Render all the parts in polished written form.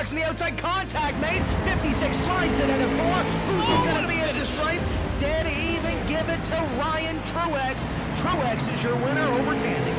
Truex on the outside, contact made. 56 slides it into 4. Who's going to be into the stripe? Dead even, give it to Ryan Truex. Truex is your winner over Tandy.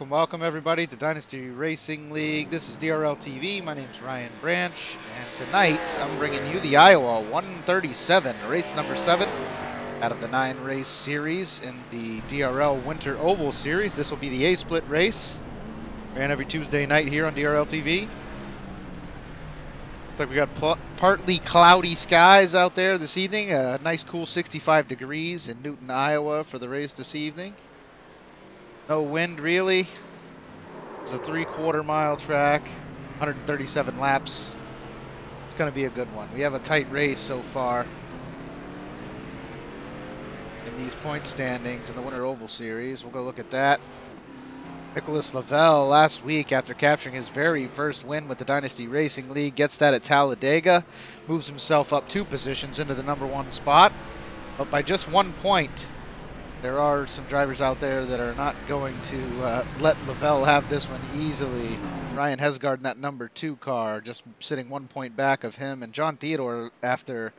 Welcome everybody to Dynasty Racing League. This is DRL TV. My name's Ryan Branch, and tonight I'm bringing you the Iowa 137, race number 7 out of the 9-race series in the DRL Winter Oval Series. This will be the A-split race, ran every Tuesday night here on DRL TV. Looks like we got partly cloudy skies out there this evening. A nice cool 65 degrees in Newton, Iowa for the race this evening. No wind, really. It's a 3/4 mile track, 137 laps. It's going to be a good one. We have a tight race so far in these point standings in the Winter Oval Series. We'll go look at that. Nicholas Lavelle last week, after capturing his very first win with the Dynasty Racing League, gets that at Talladega, moves himself up 2 positions into the #1 spot, but by just 1 point. There are some drivers out there that are not going to let Lavelle have this one easily. Ryan Hesgard in that #2 car, just sitting 1 point back of him. And John Theodore, after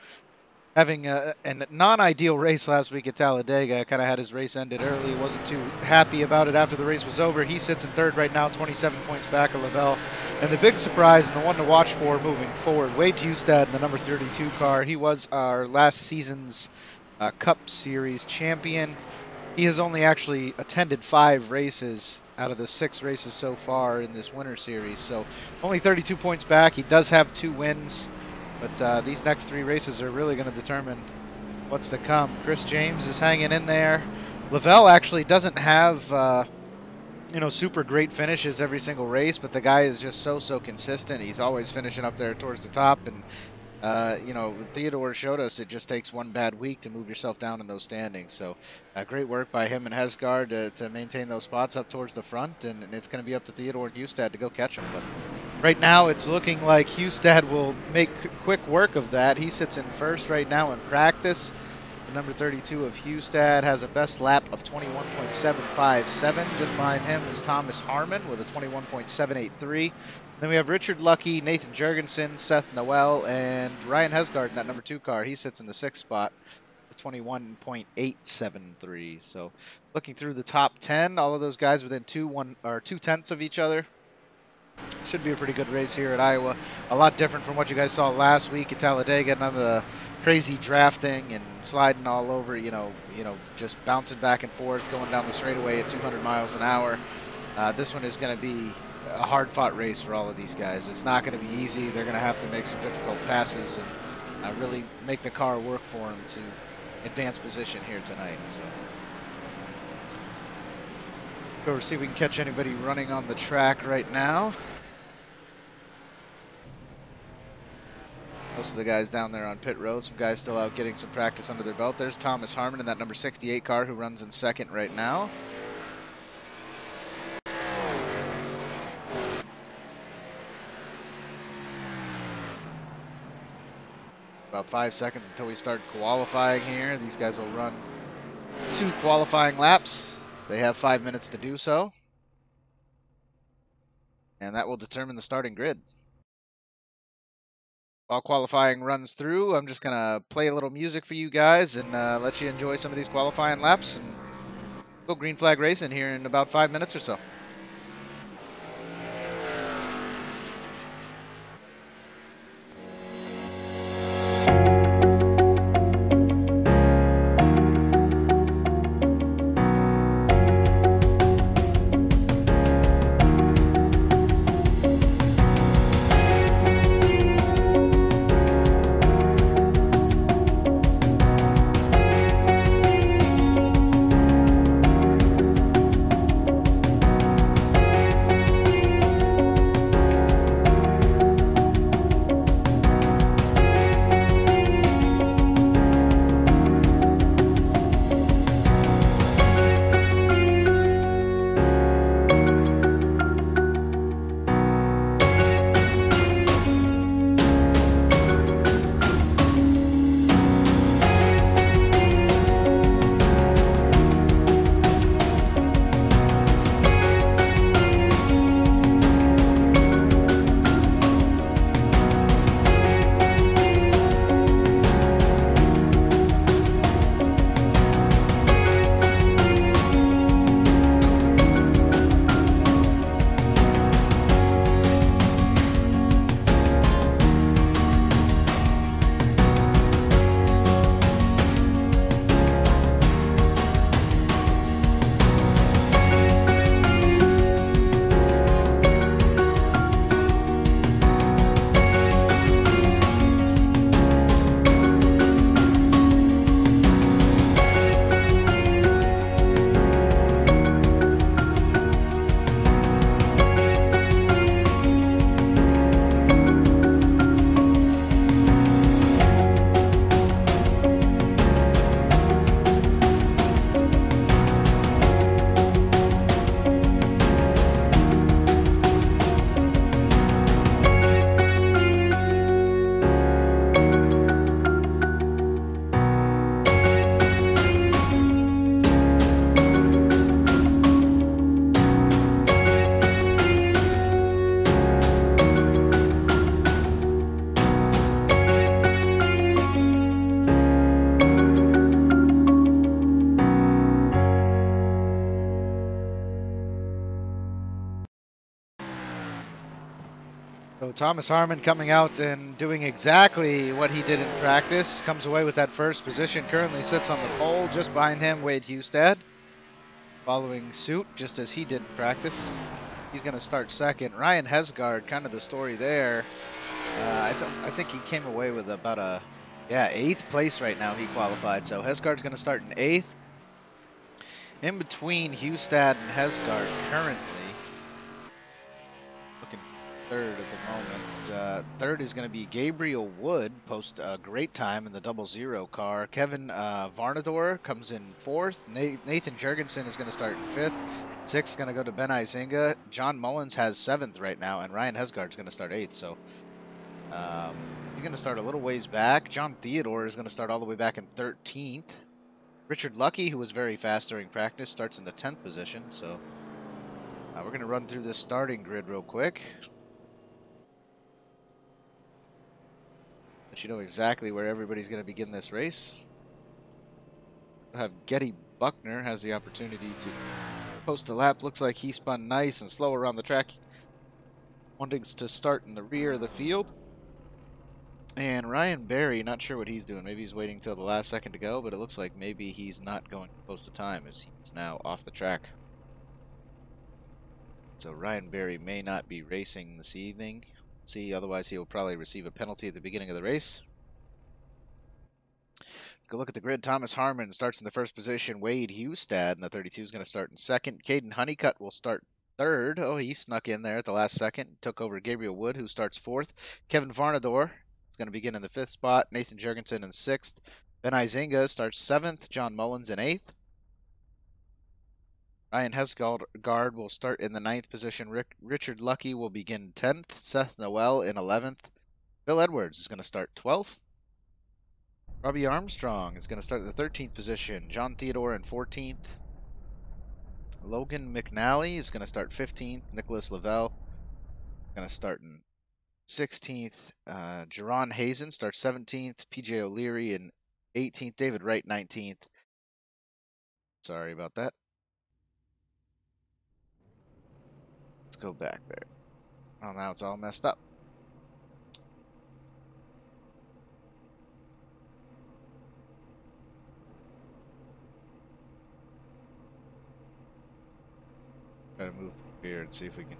having a non-ideal race last week at Talladega, kind of had his race ended early. Wasn't too happy about it after the race was over. He sits in 3rd right now, 27 points back of Lavelle. And the big surprise, and the one to watch for moving forward, Wade Hustad in the #32 car. He was our last season's Cup Series champion. He has only actually attended 5 races out of the 6 races so far in this winter series, so only 32 points back. He does have 2 wins, but these next 3 races are really going to determine what's to come. Chris James is hanging in there. Lavelle actually doesn't have you know, super great finishes every single race, but the guy is just so consistent. He's always finishing up there towards the top, and you know, Theodore showed us it just takes 1 bad week to move yourself down in those standings. So great work by him and Hesgaard to maintain those spots up towards the front, and it's going to be up to Theodore and Hustad to go catch him. But right now it's looking like Hustad will make quick work of that. He sits in first right now in practice. The number 32 of Hustad has a best lap of 21.757. Just behind him is Thomas Harmon with a 21.783. Then we have Richard Lucky, Nathan Jurgensen, Seth Noel, and Ryan Hesgaard in that number 2 car. He sits in the 6th spot with 21.873. So looking through the top 10, all of those guys within 2/10 of each other. Should be a pretty good race here at Iowa. A lot different from what you guys saw last week at Talladega. None of the crazy drafting and sliding all over, you know, just bouncing back and forth, going down the straightaway at 200 miles an hour. This one is going to be a hard-fought race for all of these guys. It's not going to be easy. They're going to have to make some difficult passes and really make the car work for them to advance position here tonight. So go see if we can catch anybody running on the track right now. Most of the guys down there on pit road. Some guys still out getting some practice under their belt. There's Thomas Harmon in that number 68 car who runs in 2nd right now. About 5 seconds until we start qualifying here. These guys will run 2 qualifying laps. They have 5 minutes to do so. And that will determine the starting grid. While qualifying runs through, I'm just going to play a little music for you guys and let you enjoy some of these qualifying laps. And go green flag racing here in about 5 minutes or so. So Thomas Harmon coming out and doing exactly what he did in practice. Comes away with that first position. Currently sits on the pole. Just behind him, Wade Hustad. following suit, just as he did in practice. He's going to start second. Ryan Hesgaard, kind of the story there. I think he came away with about a, 8th place right now. He qualified, so Hesgaard's going to start in 8th. In between Hustad and Hesgaard currently. Looking for 3rd at the moment. 3rd is going to be Gabriel Wood, post a great time in the 00 car. Kevin Varnador comes in 4th. Nathan Jurgensen is going to start in 5th. 6th is going to go to Ben Izinga. John Mullins has 7th right now, and Ryan Hesgaard is going to start 8th. So he's going to start a little ways back. John Theodore is going to start all the way back in 13th. Richard Lucky, who was very fast during practice, starts in the 10th position. So we're going to run through this starting grid real quick. Let you know exactly where everybody's going to begin this race. We'll have Getty Buckner has the opportunity to post a lap. Looks like he spun nice and slow around the track, wanting to start in the rear of the field. And Ryan Berry, not sure what he's doing. Maybe he's waiting till the last second to go, but it looks like maybe he's not going to post a time as he's now off the track. So Ryan Berry may not be racing this evening. See, otherwise he will probably receive a penalty at the beginning of the race. Go look at the grid. Thomas Harmon starts in the 1st position. Wade Hustad in the 32 is going to start in 2nd. Caden Honeycutt will start 3rd. Oh, he snuck in there at the last second. Took over Gabriel Wood, who starts 4th. Kevin Varnador is going to begin in the 5th spot. Nathan Jurgensen in 6th. Ben Izinga starts 7th. John Mullins in 8th. Ryan Hesgaard will start in the 9th position. Richard Lucky will begin 10th. Seth Noel in 11th. Bill Edwards is going to start 12th. Robbie Armstrong is going to start in the 13th position. John Theodore in 14th. Logan McNally is going to start 15th. Nicholas Lavelle is going to start in 16th. Jerron Hazen starts 17th. PJ O'Leary in 18th. David Wright 19th. Sorry about that. Let's go back there. Oh, now it's all messed up. Gotta move through here and see if we can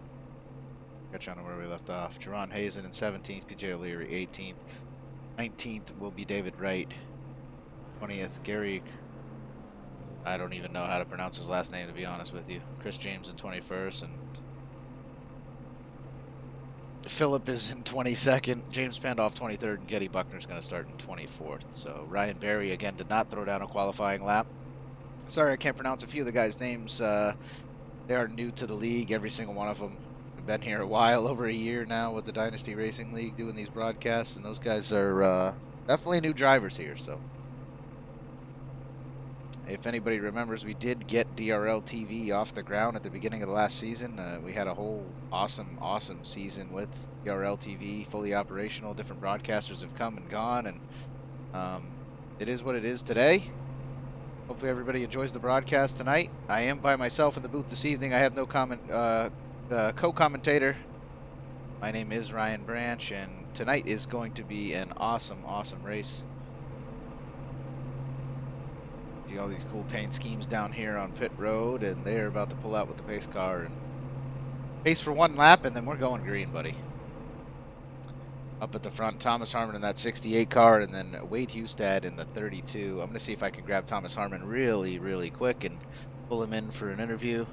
catch on to where we left off. Jerron Hazen in 17th, PJ O'Leary 18th. 19th will be David Wright. 20th, Gary. I don't even know how to pronounce his last name, to be honest with you. Chris James in 21st, and Phillip is in 22nd. James Pandolf 23rd, and Getty Buckner is going to start in 24th. So Ryan Berry again did not throw down a qualifying lap. Sorry, I can't pronounce a few of the guys' names. They are new to the league, every single one of them. I've been here a while, over a year now with the Dynasty Racing League doing these broadcasts, and those guys are definitely new drivers here. So if anybody remembers, we did get DRL TV off the ground at the beginning of the last season. We had a whole awesome season with DRL TV, fully operational. Different broadcasters have come and gone, and it is what it is today. Hopefully everybody enjoys the broadcast tonight. I am by myself in the booth this evening. I have no co-commentator. My name is Ryan Branch, and tonight is going to be an awesome race. See all these cool paint schemes down here on pit road, and they're about to pull out with the pace car and pace for one lap, and then we're going green, buddy. Up at the front, Thomas Harmon in that 68 car, and then Wade Hustad in the 32. I'm going to see if I can grab Thomas Harmon really quick and pull him in for an interview.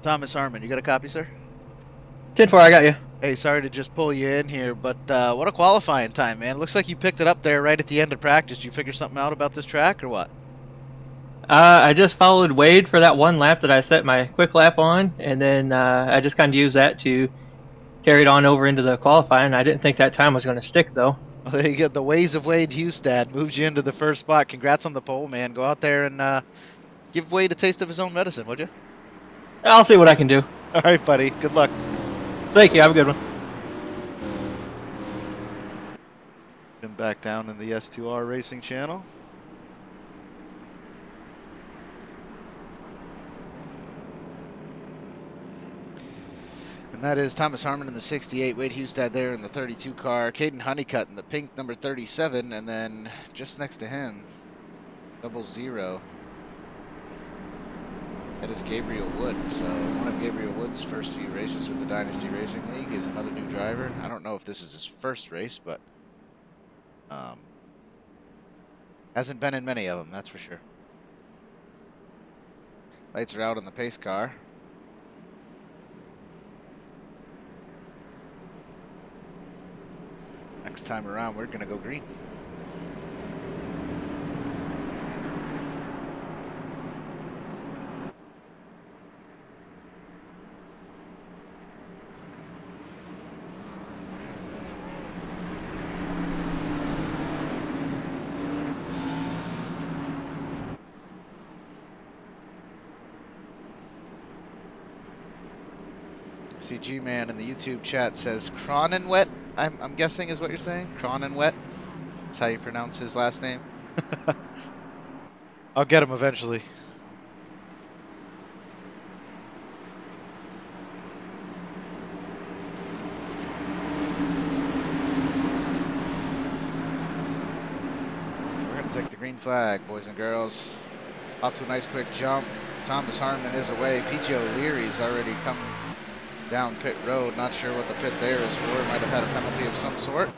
Thomas Harmon, you got a copy, sir? 10-4, I got you. Hey, sorry to just pull you in here, but what a qualifying time, man. Looks like you picked it up there right at the end of practice. Did you figure something out about this track or what? I just followed Wade for that one lap that I set my quick lap on, and then I just kind of used that to carry it on over into the qualifying. I didn't think that time was going to stick, though. Well, there you go. The ways of Wade Hustad moved you into the first spot. Congrats on the pole, man. Go out there and give Wade a taste of his own medicine, would you? I'll see what I can do. All right, buddy. Good luck. Thank you. Have a good one. Been back down in the S2R Racing channel. And that is Thomas Harmon in the 68, Wade Hustad there in the 32 car, Caden Honeycutt in the pink number 37, and then just next to him, 00. That is Gabriel Wood. So one of Gabriel Wood's first few races with the Dynasty Racing League is another new driver. I don't know if this is his first race, but hasn't been in many of them, that's for sure. Lights are out on the pace car. Next time around, we're going to go green. See, G-Man in the YouTube chat says Cronenwet, I'm guessing is what you're saying? Cronenwet? That's how you pronounce his last name? I'll get him eventually. We're going to take the green flag, boys and girls. Off to a nice quick jump. Thomas Harmon is away. PJ O'Leary's already come down pit road. Not sure what the pit there is for. Might have had a penalty of some sort.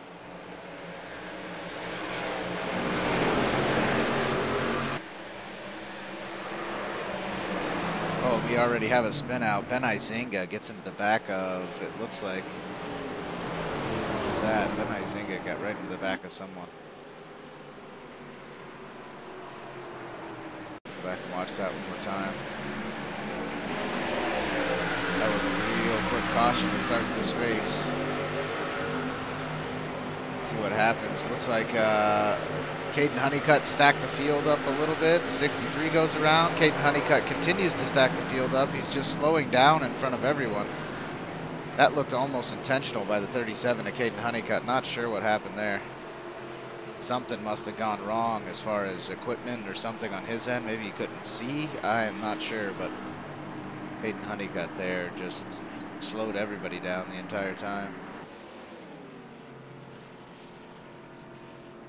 Oh, we already have a spin out. Ben Izinga gets into the back of, it looks like, what was that? Ben Izinga got right into the back of someone. Go back and watch that one more time. That was a real quick caution to start this race. See what happens. Looks like Caden Honeycutt stacked the field up a little bit. The 63 goes around. Caden Honeycutt continues to stack the field up. He's just slowing down in front of everyone. That looked almost intentional by the 37 of Caden Honeycutt. Not sure what happened there. Something must have gone wrong as far as equipment or something on his end. Maybe he couldn't see. I am not sure, but Caden Honeycutt there just slowed everybody down the entire time.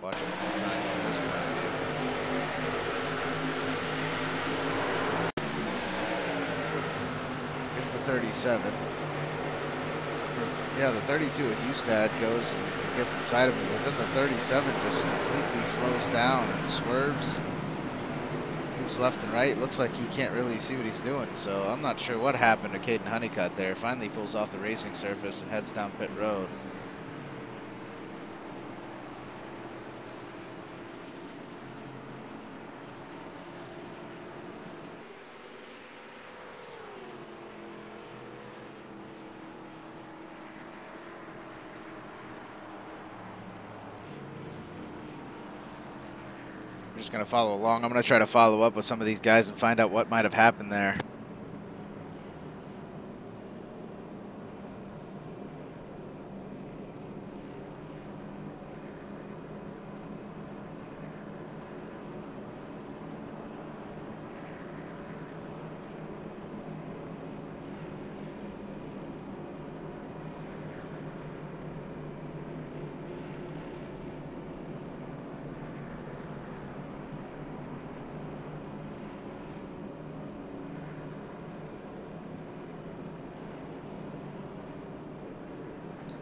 Watch it one more time from this point of view. Here's the 37. Yeah, the 32 of Hustad goes and gets inside of him, but then the 37 just completely slows down and swerves and moves left and right. Looks like he can't really see what he's doing, so I'm not sure what happened to Caden Honeycutt there. Finally pulls off the racing surface and heads down pit road. We're just going to follow along. I'm going to try to follow up with some of these guys and find out what might have happened there.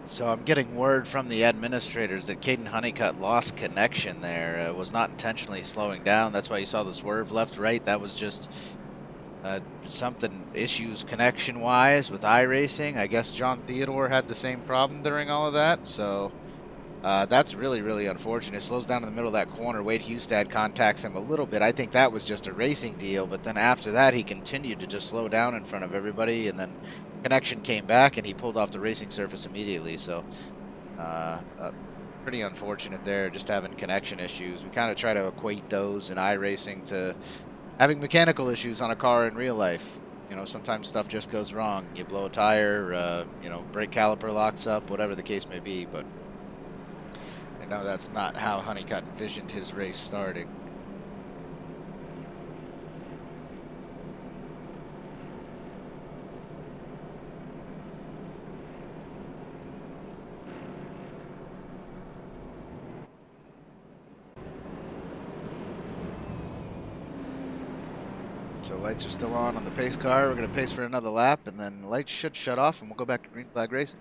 So I'm getting word from the administrators that Caden Honeycutt lost connection there. Was not intentionally slowing down. That's why you saw the swerve left-right. That was just something, issues connection-wise with iRacing. I guess John Theodore had the same problem during all of that. So that's really, really unfortunate. It slows down in the middle of that corner. Wade Hustad contacts him a little bit. I think that was just a racing deal. But then after that, he continued to just slow down in front of everybody. And then connection came back and he pulled off the racing surface immediately. So pretty unfortunate there, just having connection issues. We kind of try to equate those in iRacing to having mechanical issues on a car in real life. You know, sometimes stuff just goes wrong. You blow a tire, you know, brake caliper locks up, whatever the case may be. But I know that's not how Honeycutt envisioned his race starting. So lights are still on the pace car. We're going to pace for another lap, and then lights should shut off, and we'll go back to green flag racing.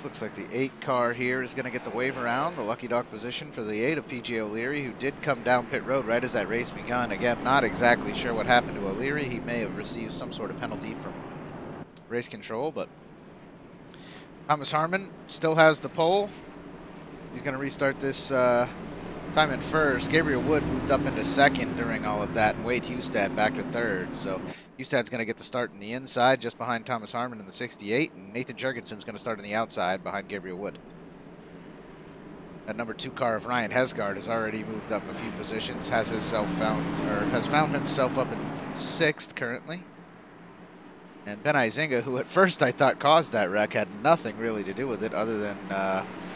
Looks like the 8 car here is going to get the wave around. The lucky dog position for the 8 of PJ O'Leary, who did come down pit road right as that race begun. Again, not exactly sure what happened to O'Leary. He may have received some sort of penalty from race control, but Thomas Harmon still has the pole. He's going to restart this time in first. Gabriel Wood moved up into second during all of that, and Wade Hustad back to third. So Hustad's going to get the start in the inside just behind Thomas Harmon in the 68, and Nathan Jurgensen's going to start on the outside behind Gabriel Wood. That number 2 car of Ryan Hesgaard has already moved up a few positions, has found himself up in 6th currently. And Ben Izinga, who at first I thought caused that wreck, had nothing really to do with it other than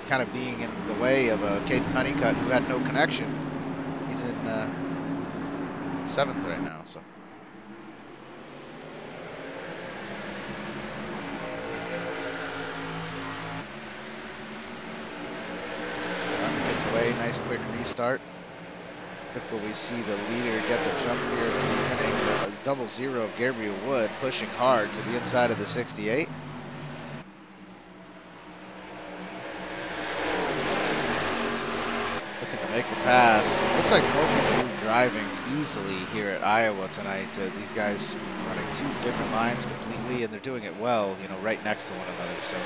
kind of being in the way of a Caden Honeycutt who had no connection. He's in 7th right now, so. Gets away, nice quick restart. Look what we see the leader get the jump here at the beginning. The double zero of Gabriel Wood pushing hard to the inside of the 68. Make the pass. It looks like multi-group driving easily here at Iowa tonight. These guys running 2 different lines completely, and they're doing it well, you know, right next to one another. So,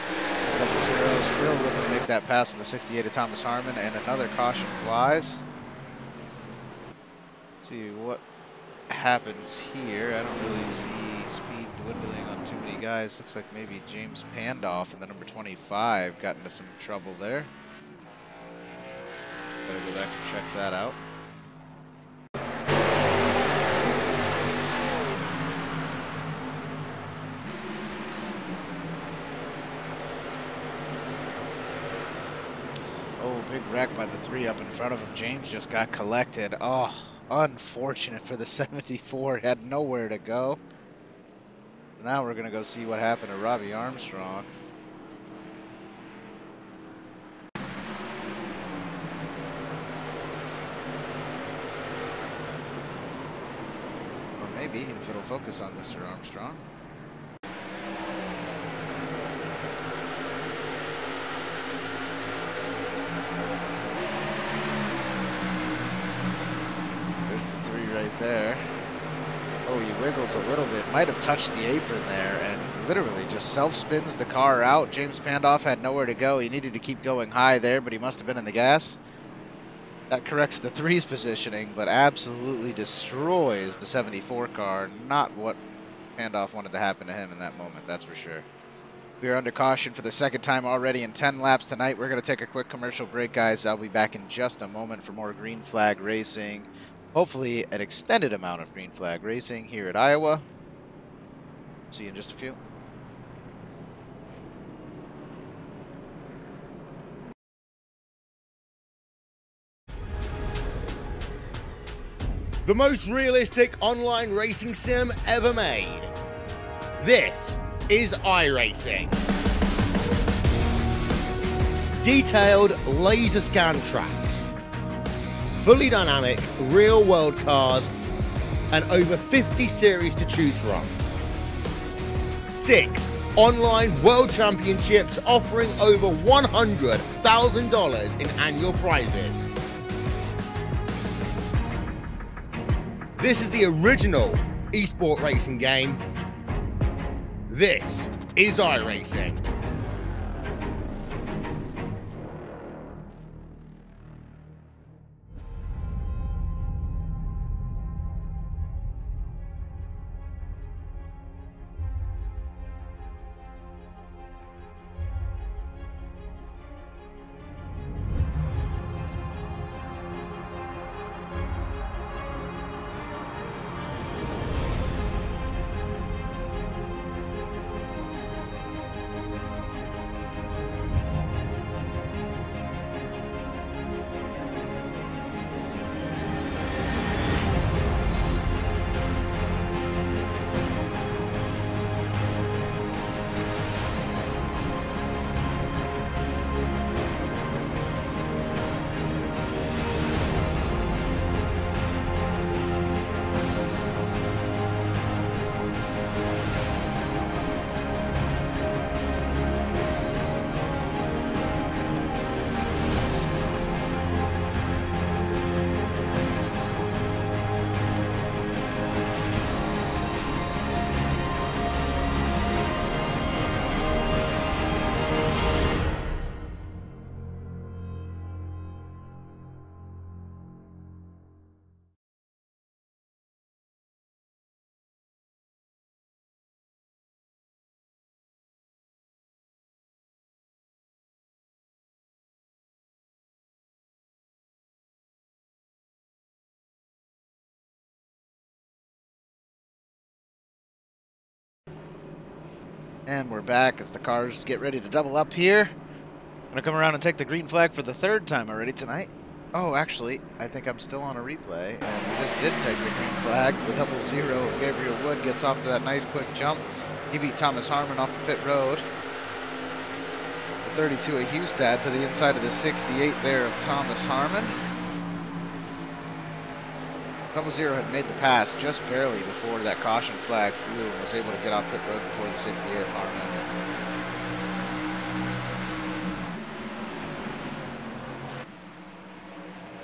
double zero still looking to make that pass in the 68 of Thomas Harmon, and another caution flies. Let's see what happens here. I don't really see speed dwindling on too many guys. Looks like maybe James Pandoff in the number 25 got into some trouble there. Better go back and check that out. Oh, big wreck by the 3 up in front of him. James just got collected. Oh, unfortunate for the 74. Had nowhere to go. Now we're going to go see what happened to Robbie Armstrong. Maybe, if it'll focus on Mr. Armstrong. There's the 3 right there. Oh, he wiggles a little bit. Might have touched the apron there and literally just self-spins the car out. James Pandoff had nowhere to go. He needed to keep going high there, but he must have been in the gas. That corrects the 3's positioning, but absolutely destroys the 74 car. Not what Pandoff wanted to happen to him in that moment, that's for sure. We are under caution for the 2nd time already in 10 laps tonight. We're going to take a quick commercial break, guys. I'll be back in just a moment for more green flag racing. Hopefully an extended amount of green flag racing here at Iowa. See you in just a few. The most realistic online racing sim ever made. This is iRacing. Detailed laser scan tracks, fully dynamic real world cars, and over 50 series to choose from. 6 online world championships offering over $100,000 in annual prizes. This is the original esport racing game. This is iRacing. And we're back as the cars get ready to double up here. I'm going to come around and take the green flag for the third time already tonight. Oh, actually, I think I'm still on a replay, and we just did take the green flag. The 00 of Gabriel Wood gets off to that nice quick jump. He beat Thomas Harmon off the pit road. The 32 of Hustad to the inside of the 68 there of Thomas Harmon. 00 had made the pass just barely before that caution flag flew and was able to get off pit road before the 68 of Harmon.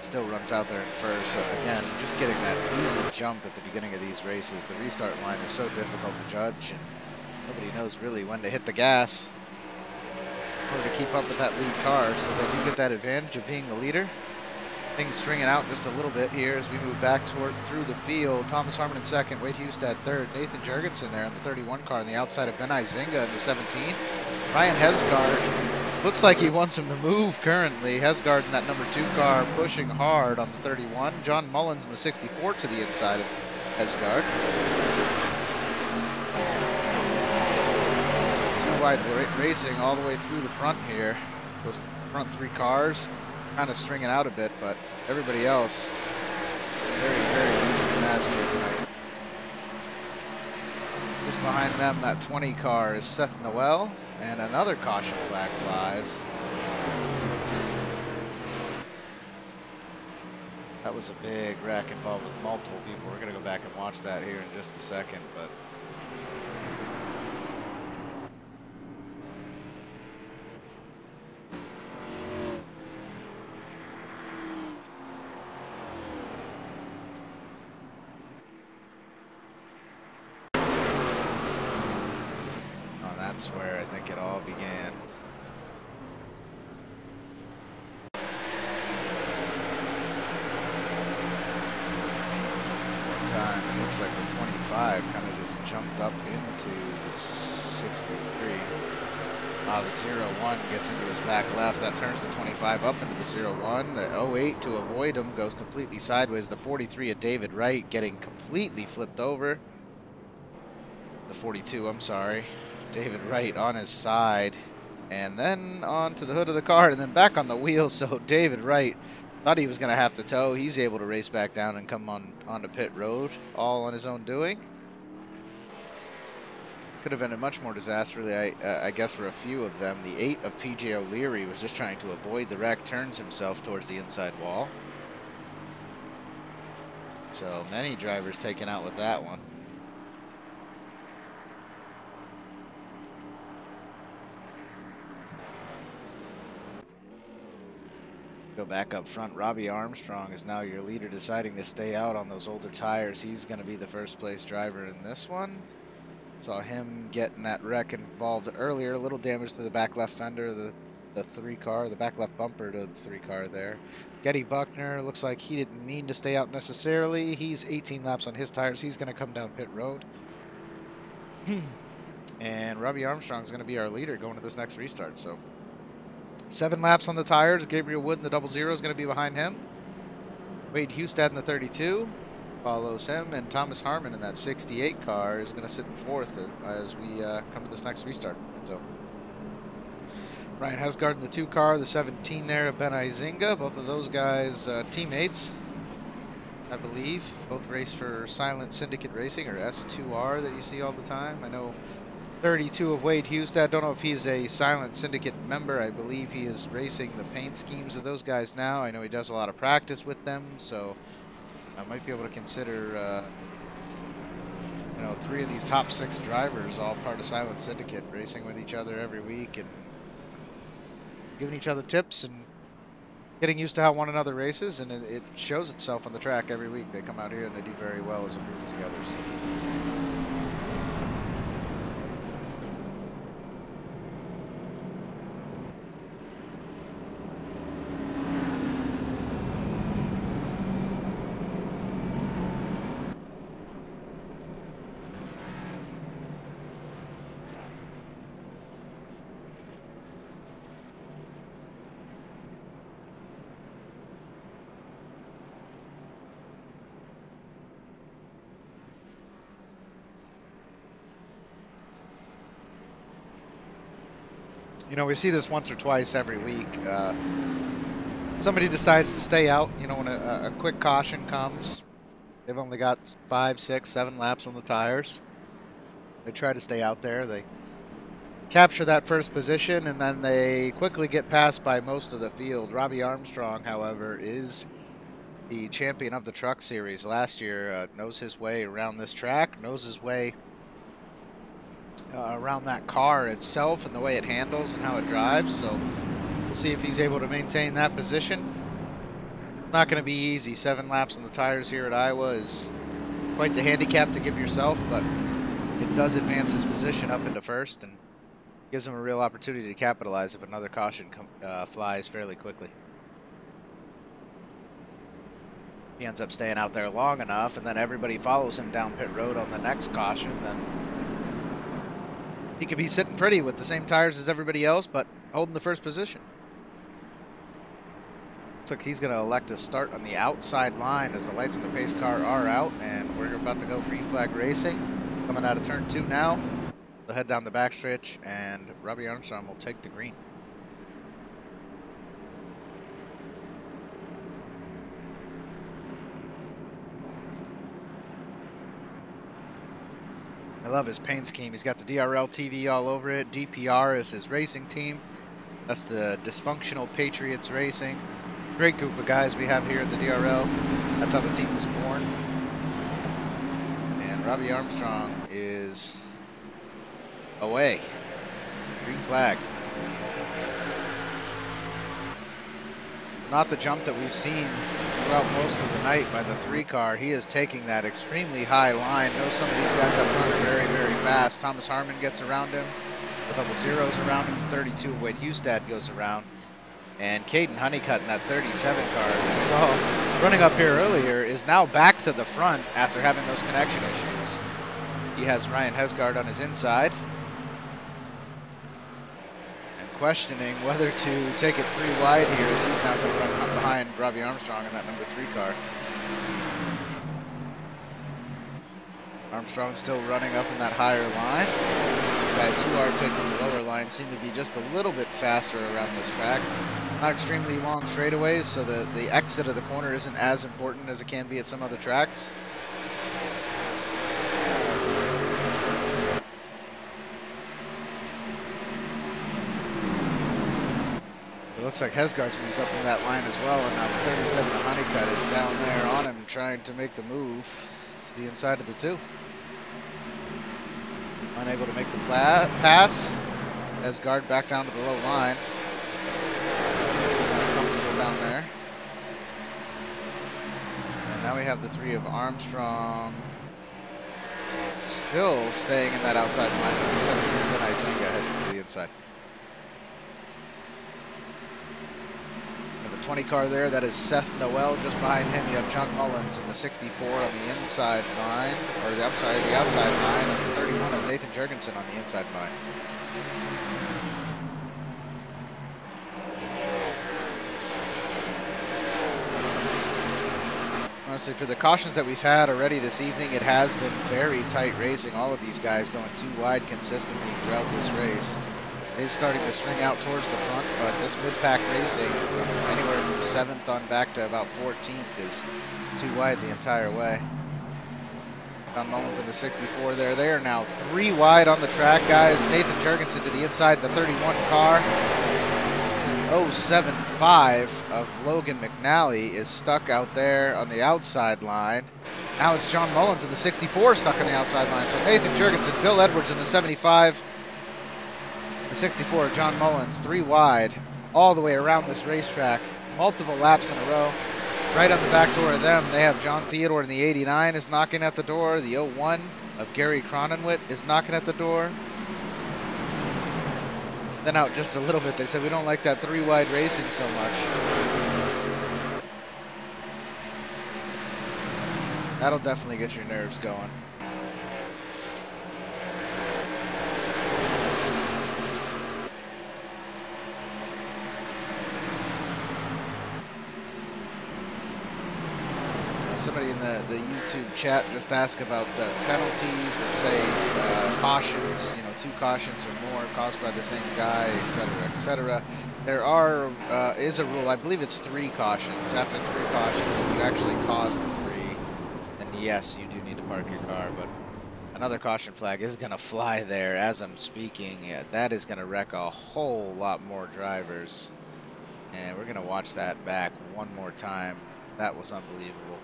Still runs out there in first. So again, just getting that easy jump at the beginning of these races. The restart line is so difficult to judge, and nobody knows really when to hit the gas in order to keep up with that lead car. So they do get that advantage of being the leader. Things stringing out just a little bit here as we move back through the field. Thomas Harmon in second, Wade Hustad third, Nathan Jurgensen there in the 31 car on the outside of Ben Izinga in the 17. Ryan Hesgaard looks like he wants him to move currently. Hesgaard in that number 2 car pushing hard on the 31. John Mullins in the 64 to the inside of Hesgaard. Two wide racing all the way through the front here. Those front 3 cars kind of stringing out a bit, but everybody else very, very evenly matched here tonight. Just behind them, that 20 car is Seth Noel, and another caution flag flies. That was a big wreck involved with multiple people. We're going to go back and watch that here in just a second, but that's where I think it all began. One time, it looks like the 25 kind of just jumped up into the 63. The 01 gets into his back left. That turns the 25 up into the 01. The 08, to avoid him, goes completely sideways. The 43 of David Wright getting completely flipped over. The 42, I'm sorry. David Wright on his side, and then onto the hood of the car, and then back on the wheel. So David Wright thought he was going to have to tow. He's able to race back down and come onto pit road, all on his own doing. Could have ended much more disastrously, I guess, for a few of them. The 8 of PJ O'Leary was just trying to avoid the wreck, turns himself towards the inside wall. So many drivers taken out with that one. Go back up front. Robbie Armstrong is now your leader, deciding to stay out on those older tires. He's going to be the first place driver in this one. Saw him getting that wreck involved earlier. A little damage to the back left fender of the 3 car, the back left bumper to the 3 car there. Getty Buckner looks like he didn't mean to stay out necessarily. He's 18 laps on his tires. He's going to come down pit road. And Robbie Armstrong is going to be our leader going to this next restart. So 7 laps on the tires. Gabriel Wood in the 00 is going to be behind him. Wade Hustad in the 32 follows him, and Thomas Harmon in that 68 car is going to sit in 4th as we come to this next restart. So Ryan Hesgaard in the 2 car, the 17 there of Ben Izinga. Both of those guys teammates, I believe. Both race for Silent Syndicate Racing, or S2R, that you see all the time. I know 32 of Wade Hustad. Don't know if he's a Silent Syndicate member. I believe he is racing the paint schemes of those guys now. I know he does a lot of practice with them, so I might be able to consider, you know, 3 of these top 6 drivers all part of Silent Syndicate, racing with each other every week and giving each other tips and getting used to how one another races, and it shows itself on the track every week. They come out here and they do very well as a group together. So. You know, we see this once or twice every week. Somebody decides to stay out, you know, when a quick caution comes. They've only got 5, 6, 7 laps on the tires. They try to stay out there. They capture that first position, and then they quickly get passed by most of the field. Robbie Armstrong, however, is the champion of the Truck Series last year. Knows his way around this track, knows his way around that car itself and the way it handles and how it drives. So we'll see if he's able to maintain that position. Not going to be easy. 7 laps on the tires here at Iowa is quite the handicap to give yourself, but it does advance his position up into first and gives him a real opportunity to capitalize if another caution flies fairly quickly. He ends up staying out there long enough, and then everybody follows him down pit road on the next caution, then he could be sitting pretty with the same tires as everybody else, but holding the first position. Looks like he's going to elect to start on the outside line as the lights on the pace car are out, and we're about to go green flag racing. Coming out of turn 2 now. They'll head down the backstretch, and Robbie Armstrong will take the green. I love his paint scheme. He's got the DRL TV all over it. DPR is his racing team. That's the Dysfunctional Patriots Racing. Great group of guys we have here at the DRL. That's how the team was born. And Robbie Armstrong is away. Green flag. Not the jump that we've seen throughout most of the night by the 3 car. He is taking that extremely high line. Knows some of these guys up front are very, very fast. Thomas Harmon gets around him. The double zeros around him. 32 of Wade Hustad goes around. And Caden Honeycutt in that 37 car we saw running up here earlier is now back to the front after having those connection issues. He has Ryan Hesgaard on his inside. And questioning whether to take it 3 wide here as he's now going to run up behind Robbie Armstrong in that number 3 car. Armstrong still running up in that higher line. Guys who are taking the lower line seem to be just a little bit faster around this track. Not extremely long straightaways, so the exit of the corner isn't as important as it can be at some other tracks. It looks like Hesgaard's moved up in that line as well, and now the 37 of Honeycutt is down there on him trying to make the move to the inside of the 2. Unable to make the pass. Hesgaard back down to the low line. He's comfortable down there. And now we have the 3 of Armstrong still staying in that outside line as the 17 of Isenga heads to the inside. And the 20 car there, that is Seth Noel. Just behind him, you have John Mullins in the 64 on the inside line, or the outside line, and the 31 of Nathan Jurgensen on the inside line. Honestly, for the cautions that we've had already this evening, it has been very tight racing. All of these guys going 2 wide consistently throughout this race. It is starting to string out towards the front, but this mid-pack racing from anywhere from 7th on back to about 14th is 2 wide the entire way. John Mullins in the 64 there. They are now 3 wide on the track, guys. Nathan Jurgensen to the inside, the 31 car. The 075 of Logan McNally is stuck out there on the outside line. Now it's John Mullins in the 64 stuck on the outside line. So Nathan Jurgensen, Bill Edwards in the 75. The 64, John Mullins, 3 wide, all the way around this racetrack. Multiple laps in a row. Right on the back door of them, they have John Theodore in the 89 is knocking at the door. The 01 of Gary Cronenwit is knocking at the door. Then out just a little bit, they said we don't like that 3 wide racing so much. That'll definitely get your nerves going. Somebody in the YouTube chat just asked about the penalties that say cautions, 2 cautions or more caused by the same guy, etc., etc. There is a rule, I believe it's 3 cautions. After 3 cautions, if you actually cause the 3, then yes, you do need to park your car, but another caution flag is going to fly there as I'm speaking. Yeah, that is going to wreck a whole lot more drivers. And we're going to watch that back one more time. That was unbelievable.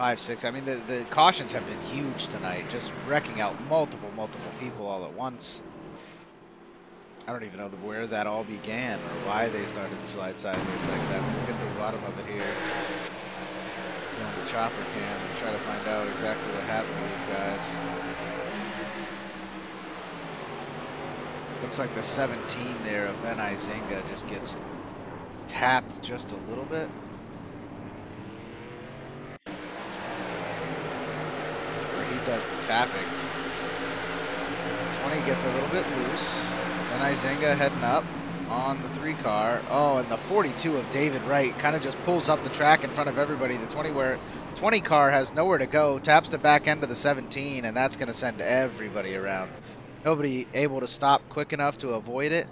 5-6. I mean, the cautions have been huge tonight, just wrecking out multiple people all at once. I don't even know where that all began or why they started to slide sideways like that. We'll get to the bottom of it here. On the chopper cam and try to find out exactly what happened to these guys. Looks like the 17 there of Ben Izinga just gets tapped just a little bit. Where he does the tapping. 20 gets a little bit loose. Ben Izinga heading up on the 3 car. Oh, and the 42 of David Wright kind of just pulls up the track in front of everybody. The 20 car has nowhere to go, taps the back end of the 17, and that's going to send everybody around. Nobody able to stop quick enough to avoid it.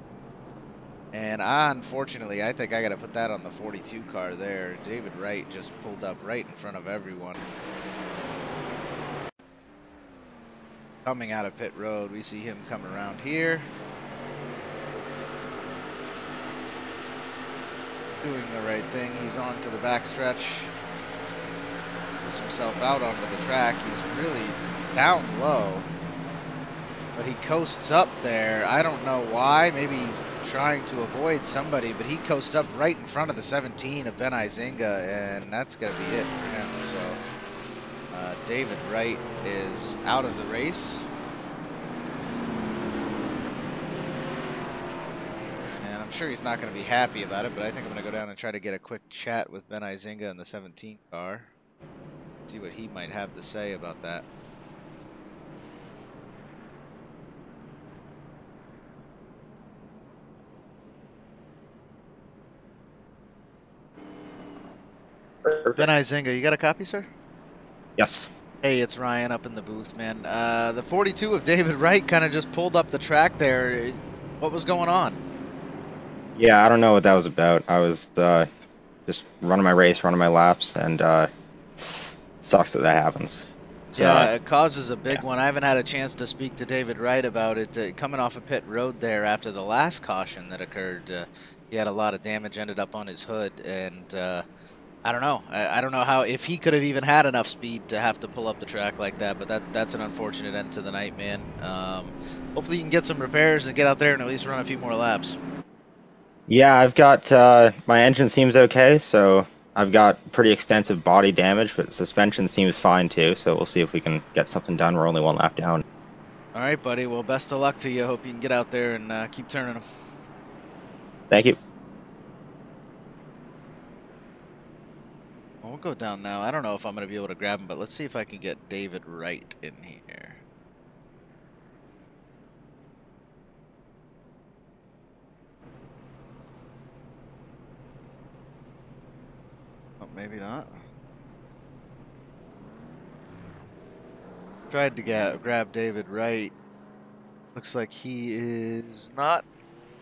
And unfortunately, I think I got to put that on the 42 car there. David Wright just pulled up right in front of everyone. Coming out of pit road, we see him come around here. Doing the right thing. He's on to the back stretch. Pulls himself out onto the track. He's really down low. But he coasts up there. I don't know why. Maybe trying to avoid somebody. But he coasts up right in front of the 17 of Ben Izinga. And that's going to be it for him. So David Wright is out of the race. I'm sure he's not going to be happy about it, but I think I'm going to go down and try to get a quick chat with Ben Izinga in the 17 car. See what he might have to say about that. Perfect. Ben Izinga, you got a copy, sir? Yes. Hey, it's Ryan up in the booth, man. The 42 of David Wright kind of just pulled up the track there. What was going on? Yeah, I don't know what that was about. I was just running my race, running my laps, and sucks that happens. Yeah, it causes a big one. I haven't had a chance to speak to David Wright about it. Coming off of pit road there after the last caution that occurred, he had a lot of damage ended up on his hood, and I don't know. I don't know how, if he could have even had enough speed to have to pull up the track like that, but that's an unfortunate end to the night, man. Hopefully you can get some repairs and get out there and at least run a few more laps. Yeah, I've got, my engine seems okay, so I've got pretty extensive body damage, but suspension seems fine too, so we'll see if we can get something done. We're only 1 lap down. All right, buddy. Well, best of luck to you. Hope you can get out there and keep turning them. Thank you. Well, we'll go down now. I don't know if I'm going to be able to grab him, but let's see if I can get David Wright in here. Oh, maybe not. Tried to grab David Wright. Looks like he is not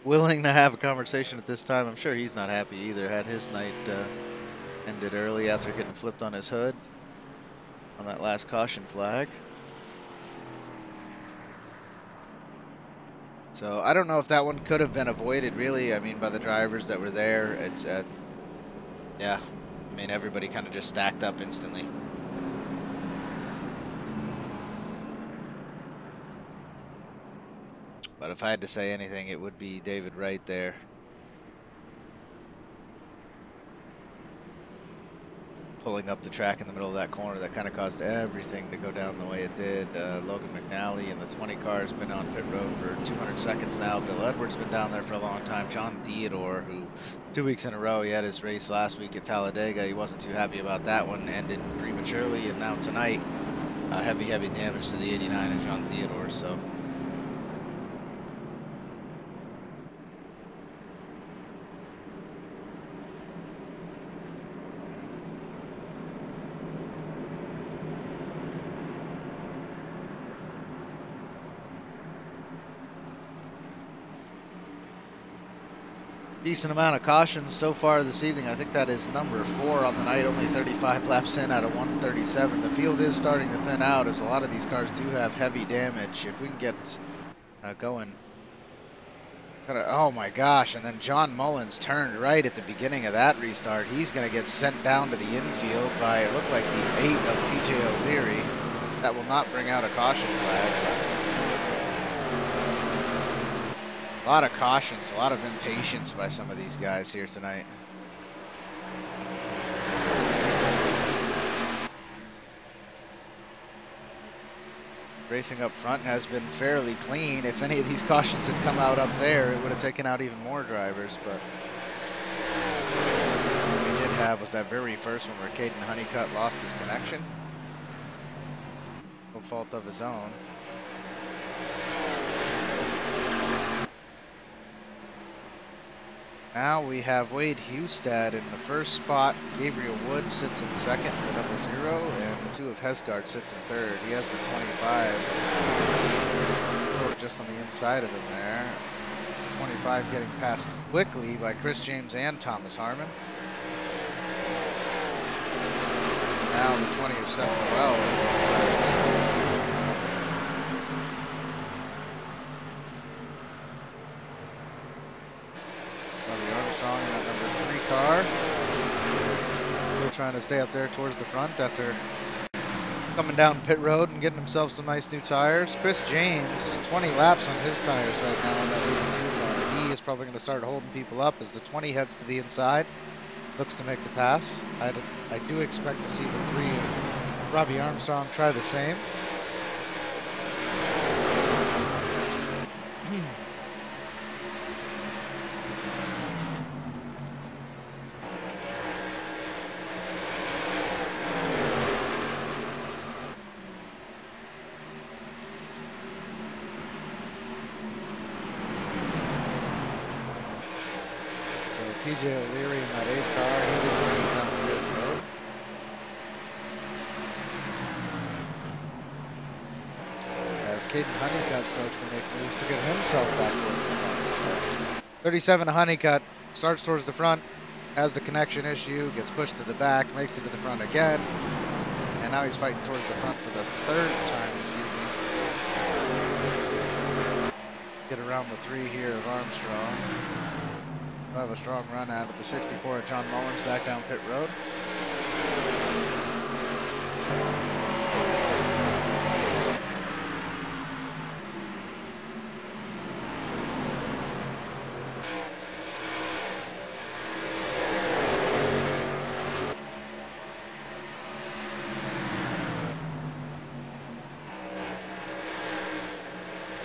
willing to have a conversation at this time. I'm sure he's not happy either. Had his night ended early after getting flipped on his hood on that last caution flag. So I don't know if that one could have been avoided, really. I mean, by the drivers that were there. It's yeah, I mean, everybody kind of just stacked up instantly. But if I had to say anything, it would be David Wright there. Pulling up the track in the middle of that corner that kind of caused everything to go down the way it did. Logan McNally in the 20 car has been on pit road for 200 seconds now. Bill Edwards been down there for a long time. John Theodore, who 2 weeks in a row, he had his race last week at Talladega. He wasn't too happy about that one. Ended prematurely, and now tonight, heavy damage to the 89 of John Theodore. So. decent amount of cautions so far this evening. I think that is number 4 on the night, only 35 laps in out of 137. The field is starting to thin out as a lot of these cars do have heavy damage. If we can get going. Oh my gosh, and then John Mullins turned right at the beginning of that restart. He's going to get sent down to the infield by, it looked like, the 8 of PJ O'Leary. That will not bring out a caution flag. A lot of cautions, a lot of impatience by some of these guys here tonight. Racing up front has been fairly clean. If any of these cautions had come out up there, it would have taken out even more drivers, but what we did have was that very first one where Caden Honeycutt lost his connection. No fault of his own. Now we have Wade Hustad in the first spot. Gabriel Wood sits in second, the 00, and the 2 of Hesgard sits in third. He has the 25. Just on the inside of him there. 25 getting passed quickly by Chris James and Thomas Harmon. Now the 20 of Seth Noel to the inside of him. Car. Still trying to stay up there towards the front after coming down pit road and getting himself some nice new tires. Chris James, 20 laps on his tires right now on that 82 car. He is probably going to start holding people up as the 20 heads to the inside. Looks to make the pass. I do expect to see the 3 of Robbie Armstrong try the same. PJ O'Leary in that 8 car, he gets moves down the pit road. As Caden Honeycutt starts to make moves to get himself back towards the front. So 37 Honeycutt starts towards the front, has the connection issue, gets pushed to the back, makes it to the front again, and now he's fighting towards the front for the 3rd time this evening. Get around the 3 here of Armstrong. We'll have a strong run out of the 64 of John Mullins back down pit road.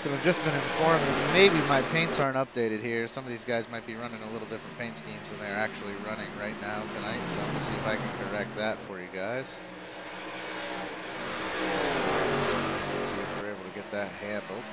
So I've just been informed that maybe my paints aren't updated here. Some of these guys might be running a little different paint schemes than they're actually running right now tonight. So I'm going to see if I can correct that for you guys. Let's see if we're able to get that handled.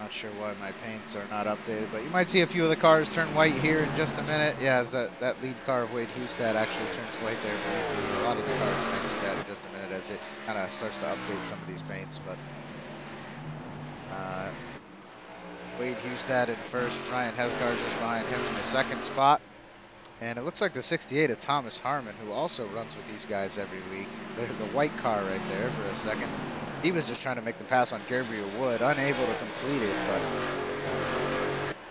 Not sure why my paints are not updated, but you might see a few of the cars turn white here in just a minute. Yeah, as that lead car of Wade Hustad actually turns white there briefly. A lot of the cars might do that in just a minute as it kind of starts to update some of these paints, but Wade Hustad in first, Ryan Hesgard just behind him in the 2nd spot. And it looks like the 68 of Thomas Harmon, who also runs with these guys every week. They're the white car right there for a second. He was just trying to make the pass on Gabriel Wood, unable to complete it, but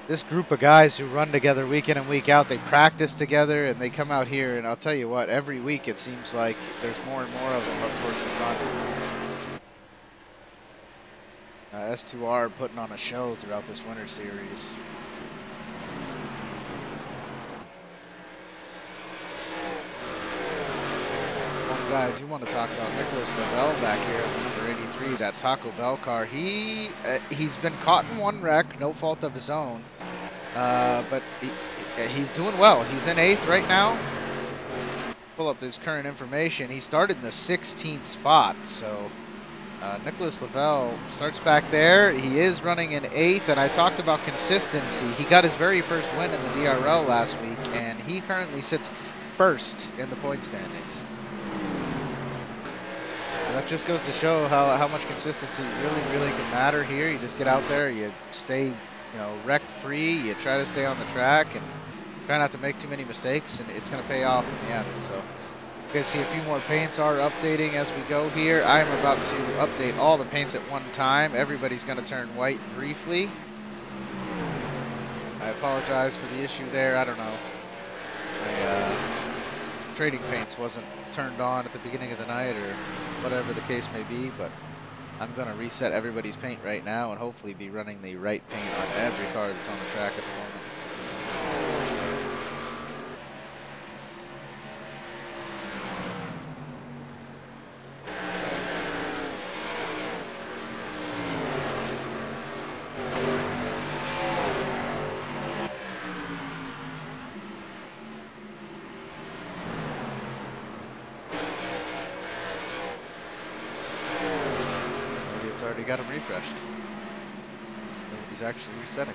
this group of guys who run together week in and week out, they practice together and they come out here, and I'll tell you what, every week it seems like there's more and more of them up towards the front. S2R putting on a show throughout this winter series. Guy I do want to talk about, Nicholas Lavelle back here at number 83, that Taco Bell car. He's been caught in one wreck, no fault of his own, but he's doing well. He's in 8th right now. Pull up his current information. He started in the 16th spot, so Nicholas Lavelle starts back there. He is running in 8th, and I talked about consistency. He got his very first win in the DRL last week, and he currently sits 1st in the point standings. That just goes to show how much consistency really can matter here. You just get out there, you stay, you know, wreck free, you try to stay on the track and try not to make too many mistakes, and it's going to pay off in the end. So you guys see a few more paints are updating as we go here. I'm about to update all the paints at one time. Everybody's going to turn white briefly. I apologize for the issue there. I don't know. My trading paints wasn't turned on at the beginning of the night or whatever the case may be, but I'm going to reset everybody's paint right now and hopefully be running the right paint on every car that's on the track at the moment. Already got him refreshed. Maybe he's actually resetting.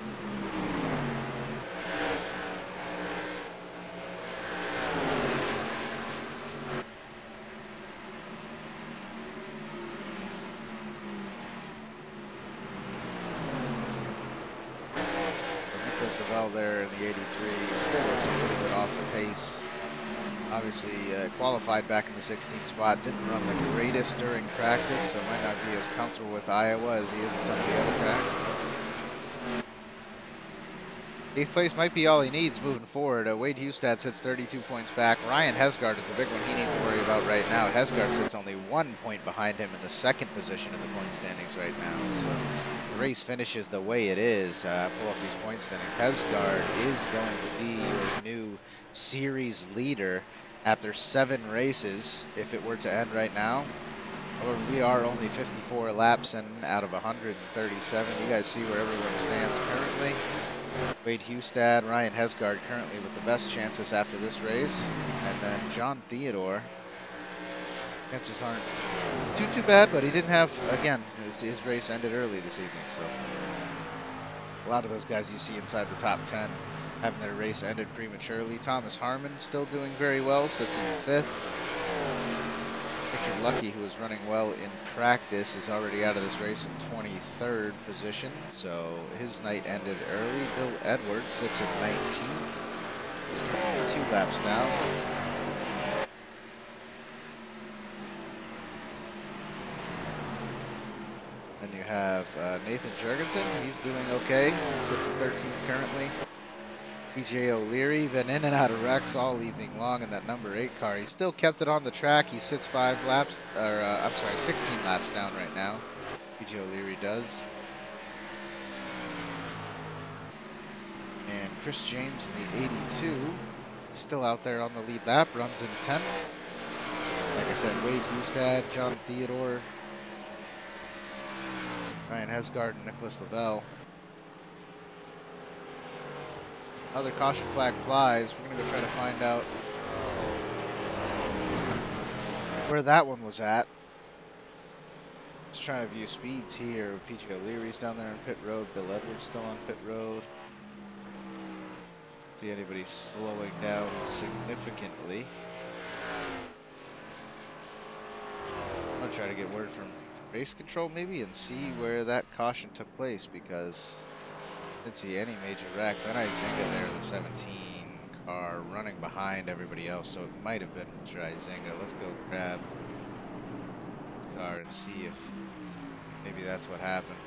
Nicholas Lavelle there in the 83 still looks a little bit off the pace. Obviously qualified back in the 16th spot, didn't run the greatest during practice, so might not be as comfortable with Iowa as he is at some of the other tracks. But 8th place might be all he needs moving forward. Wade Hustad sits 32 points back. Ryan Hesgaard is the big one he needs to worry about right now. Hesgaard sits only 1 point behind him in the 2nd position in the point standings right now. So the race finishes the way it is. Pull up these point standings. Hesgaard is going to be your new series leader after 7 races if it were to end right now. However, we are only 54 laps in out of 137. You guys see where everyone stands currently. Wade Hustad, Ryan Hesgaard currently with the best chances after this race, and then John Theodore. Chances aren't too bad, but he didn't have, again, his race ended early this evening, so a lot of those guys you see inside the top 10 having their race ended prematurely. Thomas Harmon still doing very well, sits in 5th. Richard Lucky, who is running well in practice, is already out of this race in 23rd position, so his night ended early. Bill Edwards sits in 19th. He's currently 2 laps down. Then you have Nathan Jurgensen. He's doing okay. He sits in 13th currently. PJ O'Leary, been in and out of wrecks all evening long in that number 8 car. He still kept it on the track. He sits 5 laps, or I'm sorry, 16 laps down right now. PJ O'Leary does. And Chris James in the 82, still out there on the lead lap, runs in 10th. Like I said, Wade Hustad, John Theodore, Ryan Hesgaard, and Nicholas Lavelle. Another caution flag flies. We're going to go try to find out where that one was at. Just trying to view speeds here. PJ O'Leary's down there on pit road. Bill Edwards still on pit road. See anybody slowing down significantly. I'm going to try to get word from race control maybe and see where that caution took place, because didn't see any major wreck. Then I Zinga there in the 17 car running behind everybody else, so it might have been Zinga. Let's go grab the car and see if maybe that's what happened.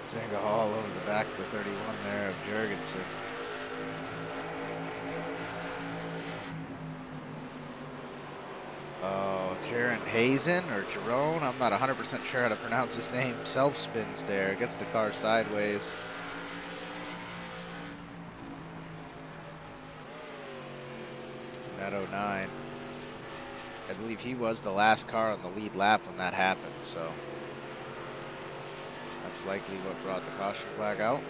Zinga all over the back of the 31 there of Jurgensen. Oh, Jaron Hazen or Jerome, I'm not 100% sure how to pronounce his name. Self-spins there, gets the car sideways. That 09. I believe he was the last car on the lead lap when that happened, so that's likely what brought the caution flag out.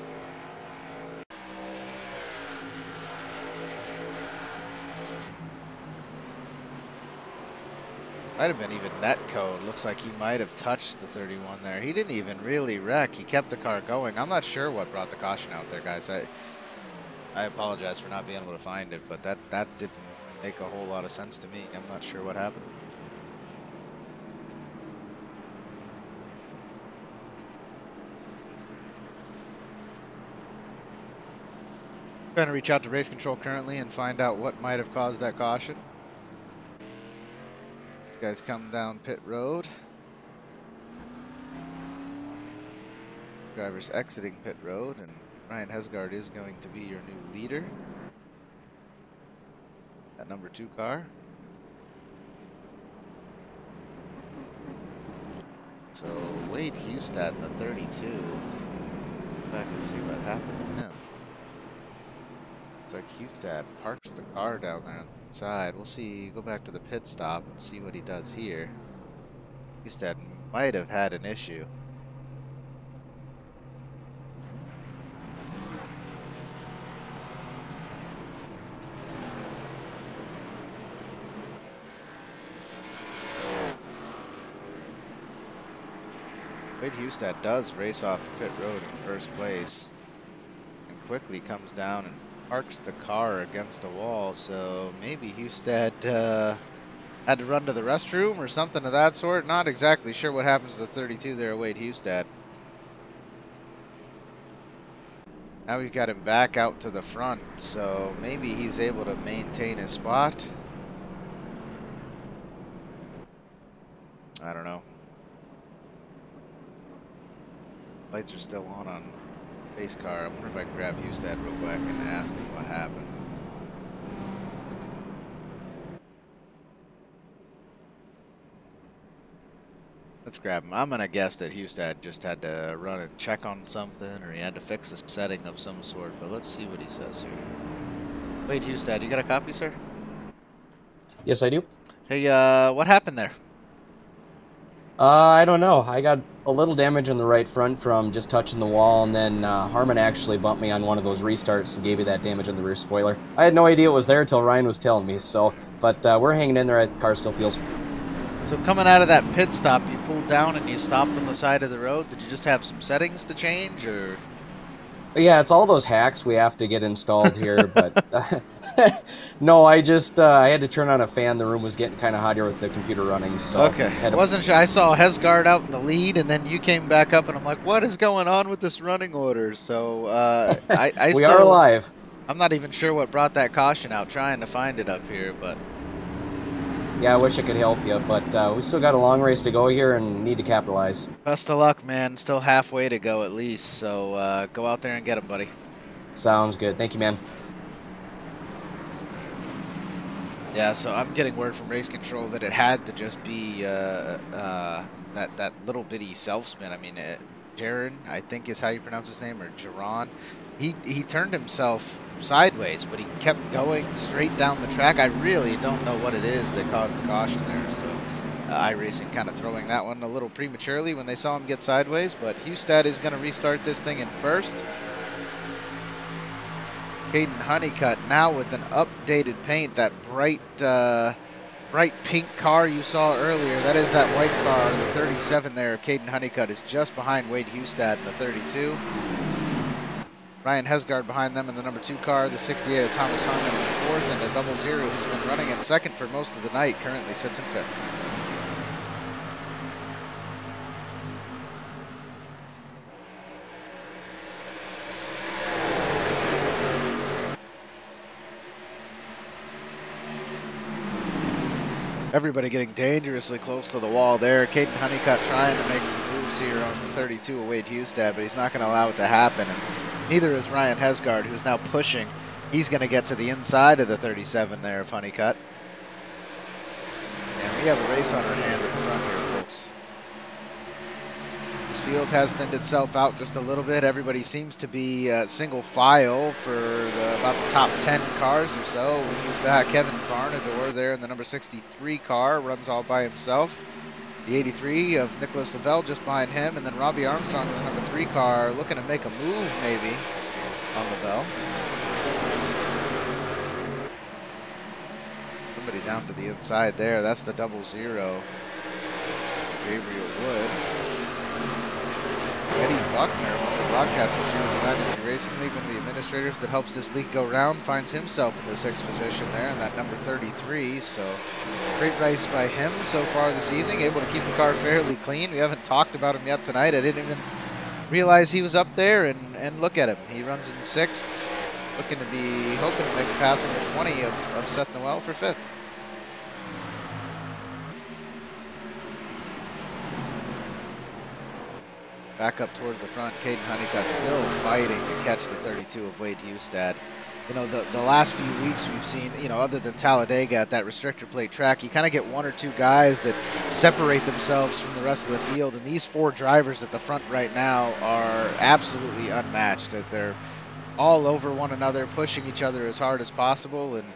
Might have been even net code. Looks like he might have touched the 31 there. He didn't even really wreck. He kept the car going. I'm not sure what brought the caution out there, guys. I apologize for not being able to find it, but that didn't make a whole lot of sense to me. I'm not sure what happened. Trying to reach out to race control currently and find out what might have caused that caution. You guys come down pit road. Drivers exiting pit road, and Ryan Hesgaard is going to be your new leader. That number 2 car. So Wade Hustad in the 32. Go back and see what happened to him. Looks like Hustad parks the car down there on the side. We'll see. Go back to the pit stop and see what he does here. Hustad might have had an issue. Wade Hustad does race off pit road in first place and quickly comes down and parks the car against the wall, so maybe Hustad had to run to the restroom or something of that sort. Not exactly sure what happens to the 32 there, Wade Hustad. Now we've got him back out to the front, so maybe he's able to maintain his spot. I don't know. Lights are still on base car. I wonder if I can grab Hustad real quick and ask him what happened. Let's grab him. I'm gonna guess that Hustad just had to run and check on something, or he had to fix a setting of some sort, but let's see what he says here. Wait, Hustad, you got a copy, sir? Yes, I do. Hey, what happened there? I don't know. I got a little damage on the right front from just touching the wall, and then Harmon actually bumped me on one of those restarts and gave me that damage on the rear spoiler. I had no idea it was there until Ryan was telling me, so, but we're hanging in there. The car still feels... So coming out of that pit stop, you pulled down and you stopped on the side of the road. Did you just have some settings to change, or...? Yeah, it's all those hacks we have to get installed here, but... no, I just, I had to turn on a fan. The room was getting kind of hot here with the computer running, so... Okay, I wasn't sure. I saw Hesgaard out in the lead, and then you came back up, and I'm like, what is going on with this running order? So, I we are alive. I'm not even sure what brought that caution out, trying to find it up here, but... Yeah, I wish I could help you, but we still got a long race to go here and need to capitalize. Best of luck, man. Still halfway to go at least, so go out there and get him, buddy. Sounds good. Thank you, man. Yeah, so I'm getting word from race control that it had to just be that little bitty self-spin. I mean, Jaron, I think is how you pronounce his name, or Jaron. He turned himself sideways, but he kept going straight down the track. I really don't know what it is that caused the caution there. So iRacing kind of throwing that one a little prematurely when they saw him get sideways. But Hustad is going to restart this thing in first. Caden Honeycutt now with an updated paint, that bright pink car you saw earlier. That is that white car, the 37 there of Caden Honeycutt is just behind Wade Hustad in the 32. Ryan Hesgaard behind them in the number 2 car, the 68 of Thomas Harmon in the 4th, and the 00 who's been running in 2nd for most of the night currently sits in 5th. Everybody getting dangerously close to the wall there. Caden Honeycutt trying to make some moves here on 32 of Wade Hustad, but he's not going to allow it to happen. And neither is Ryan Hesgaard, who's now pushing. He's going to get to the inside of the 37 there of Honeycutt. And we have a race on our hand at the front here, folks. This field has thinned itself out just a little bit. Everybody seems to be single file for about the top 10 cars or so. We've got Kevin Varnador there in the number 63 car, runs all by himself. The 83 of Nicholas Lavelle just behind him, and then Robbie Armstrong in the number 3 car looking to make a move maybe on Lavelle. somebody down to the inside there. That's the 00. Gabriel Wood. Eddie Buckner, one of the broadcasters here with the Dynasty Racing League, one of the administrators that helps this league go round, finds himself in the 6th position there in that number 33. So great race by him so far this evening, able to keep the car fairly clean. We haven't talked about him yet tonight. I didn't even realize he was up there, and look at him. He runs in 6th, hoping to make a pass on the 20 of Seth Noel for 5th. Back up towards the front, Caden Honeycutt still fighting to catch the 32 of Wade Hustad. You know, the last few weeks we've seen, you know, other than Talladega at that restrictor plate track, you kind of get 1 or 2 guys that separate themselves from the rest of the field. And these 4 drivers at the front right now are absolutely unmatched. They're all over one another, pushing each other as hard as possible. And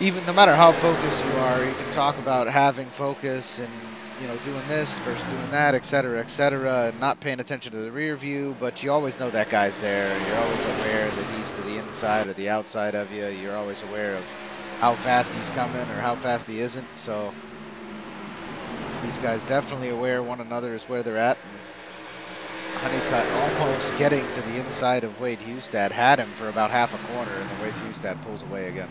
even no matter how focused you are, you can talk about having focus and, you know, doing this versus doing that, et cetera, and not paying attention to the rear view, but you always know that guy's there. You're always aware that he's to the inside or the outside of you. You're always aware of how fast he's coming or how fast he isn't. So these guys definitely aware one another is where they're at. And Honeycutt almost getting to the inside of Wade Hustad, had him for about half a corner, and then Wade Hustad pulls away again.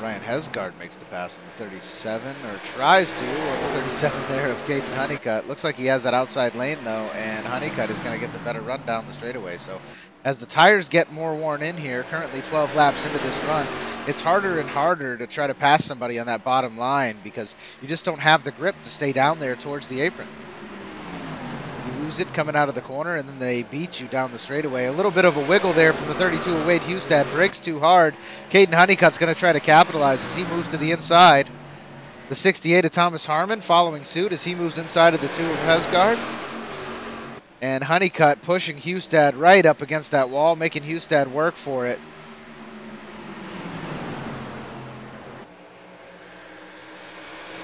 Ryan Hesgaard makes the pass on the 37, or tries to, or the 37 there of Caden Honeycutt. Looks like he has that outside lane, though, and Honeycutt is going to get the better run down the straightaway. So as the tires get more worn in here, currently 12 laps into this run, it's harder and harder to try to pass somebody on that bottom line because you just don't have the grip to stay down there towards the apron. You lose it coming out of the corner, and then they beat you down the straightaway. A little bit of a wiggle there from the 32 of Wade Hustad. Brakes too hard. Caden Honeycutt's going to try to capitalize as he moves to the inside. The 68 of Thomas Harmon following suit as he moves inside of the 2 of Hesgaard. And Honeycutt pushing Hustad right up against that wall, making Hustad work for it.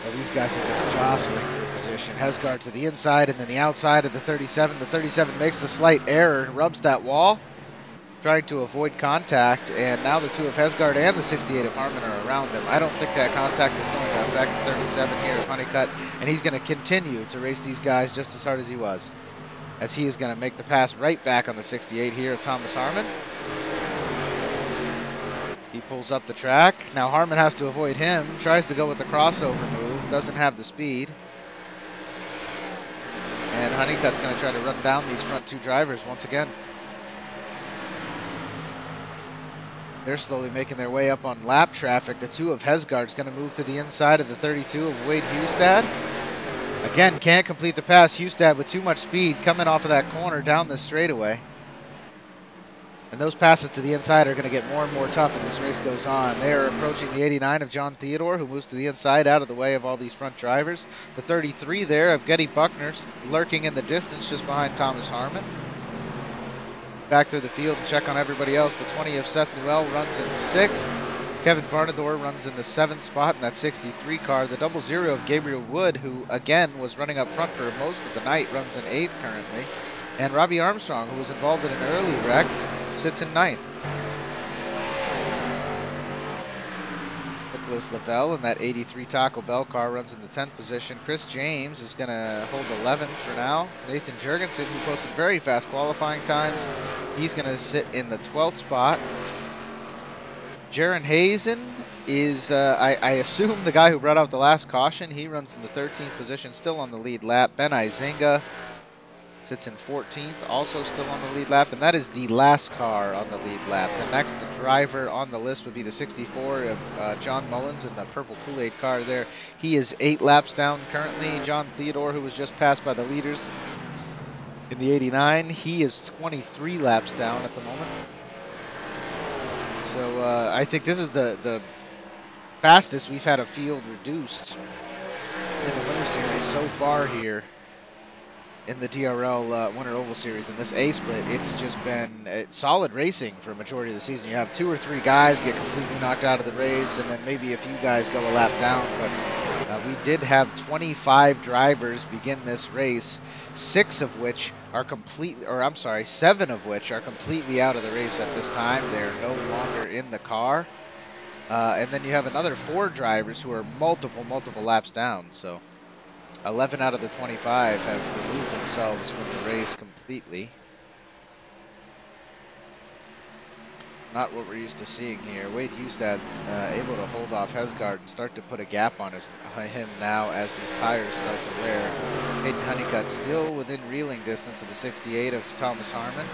Well, these guys are just jostling for position. Hesgaard to the inside and then the outside of the 37. The 37 makes the slight error, rubs that wall, trying to avoid contact. And now the 2 of Hesgaard and the 68 of Harmon are around them. I don't think that contact is going to affect the 37 here of Honeycutt. And he's going to continue to race these guys just as hard as he was, as he is going to make the pass right back on the 68 here of Thomas Harmon. He pulls up the track. Now Harmon has to avoid him. Tries to go with the crossover move. Doesn't have the speed. And Honeycutt's going to try to run down these front 2 drivers once again. They're slowly making their way up on lap traffic. The 2 of Hesgaard's going to move to the inside of the 32 of Wade Hustad. Again, can't complete the pass. Hustad with too much speed coming off of that corner down the straightaway. And those passes to the inside are going to get more and more tough as this race goes on. They are approaching the 89 of John Theodore, who moves to the inside out of the way of all these front drivers. The 33 there of Getty Buckner lurking in the distance just behind Thomas Harmon. Back through the field and check on everybody else. The 20 of Seth Newell runs in 6th. Kevin Varnador runs in the 7th spot in that 63 car. The 00 of Gabriel Wood, who again was running up front for most of the night, runs in 8th currently. And Robbie Armstrong, who was involved in an early wreck, sits in 9th. Nicholas Lavelle in that 83 Taco Bell car runs in the 10th position. Chris James is going to hold 11th for now. Nathan Jurgensen, who posted very fast qualifying times, he's going to sit in the 12th spot. Jaron Hazen is, I assume, the guy who brought out the last caution. He runs in the 13th position, still on the lead lap. Ben Izinga sits in 14th, also still on the lead lap, and that is the last car on the lead lap. The next driver on the list would be the 64 of John Mullins in the purple Kool-Aid car there. He is 8 laps down currently. John Theodore, who was just passed by the leaders in the 89, he is 23 laps down at the moment. So I think this is the fastest we've had a field reduced in the Winter Series so far here in the DRL Winter Oval Series. In this A-split, it's just been solid racing for a majority of the season. You have 2 or 3 guys get completely knocked out of the race, and then maybe a few guys go a lap down, but we did have 25 drivers begin this race, 6 of which are completely, or I'm sorry, 7 of which are completely out of the race at this time. They're no longer in the car. And then you have another 4 drivers who are multiple laps down. So 11 out of the 25 have removed themselves from the race completely. Not what we're used to seeing here. Wade Hustad's able to hold off Hesgaard and start to put a gap on him now as these tires start to wear. Hayden Honeycutt still within reeling distance of the 68 of Thomas Harmon.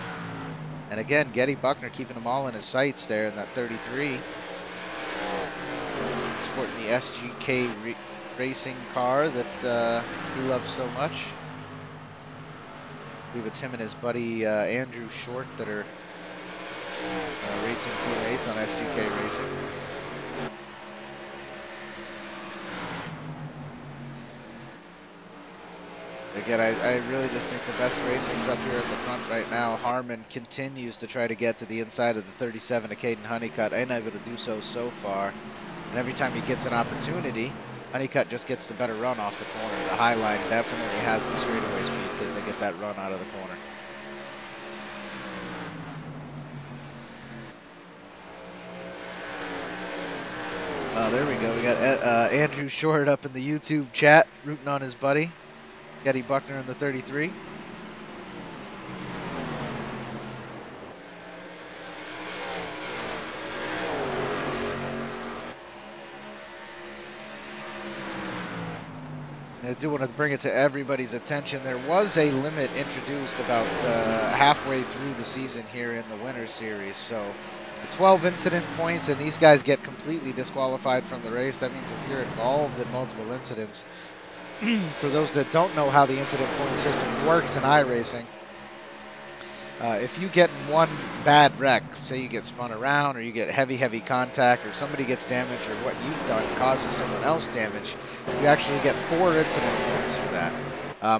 And again, Getty Buckner keeping them all in his sights there in that 33. Sporting the SGK racing car that he loves so much. I believe it's him and his buddy Andrew Short that are racing teammates on SGK Racing. Again, I really just think the best racing's up here at the front right now. Harmon continues to try to get to the inside of the 37 of Caden Honeycutt, unable to do so far. And every time he gets an opportunity, Honeycutt just gets the better run off the corner. The high line definitely has the straightaway speed because they get that run out of the corner. Oh, there we go. We got Andrew Short up in the YouTube chat, rooting on his buddy, Getty Buckner in the 33. I do want to bring it to everybody's attention. There was a limit introduced about halfway through the season here in the Winter Series. So 12 incident points, and these guys get completely disqualified from the race. That means if you're involved in multiple incidents, for those that don't know how the incident point system works in iRacing, if you get in one bad wreck, say you get spun around or you get heavy contact or somebody gets damaged or what you've done causes someone else damage, you actually get 4 incident points for that.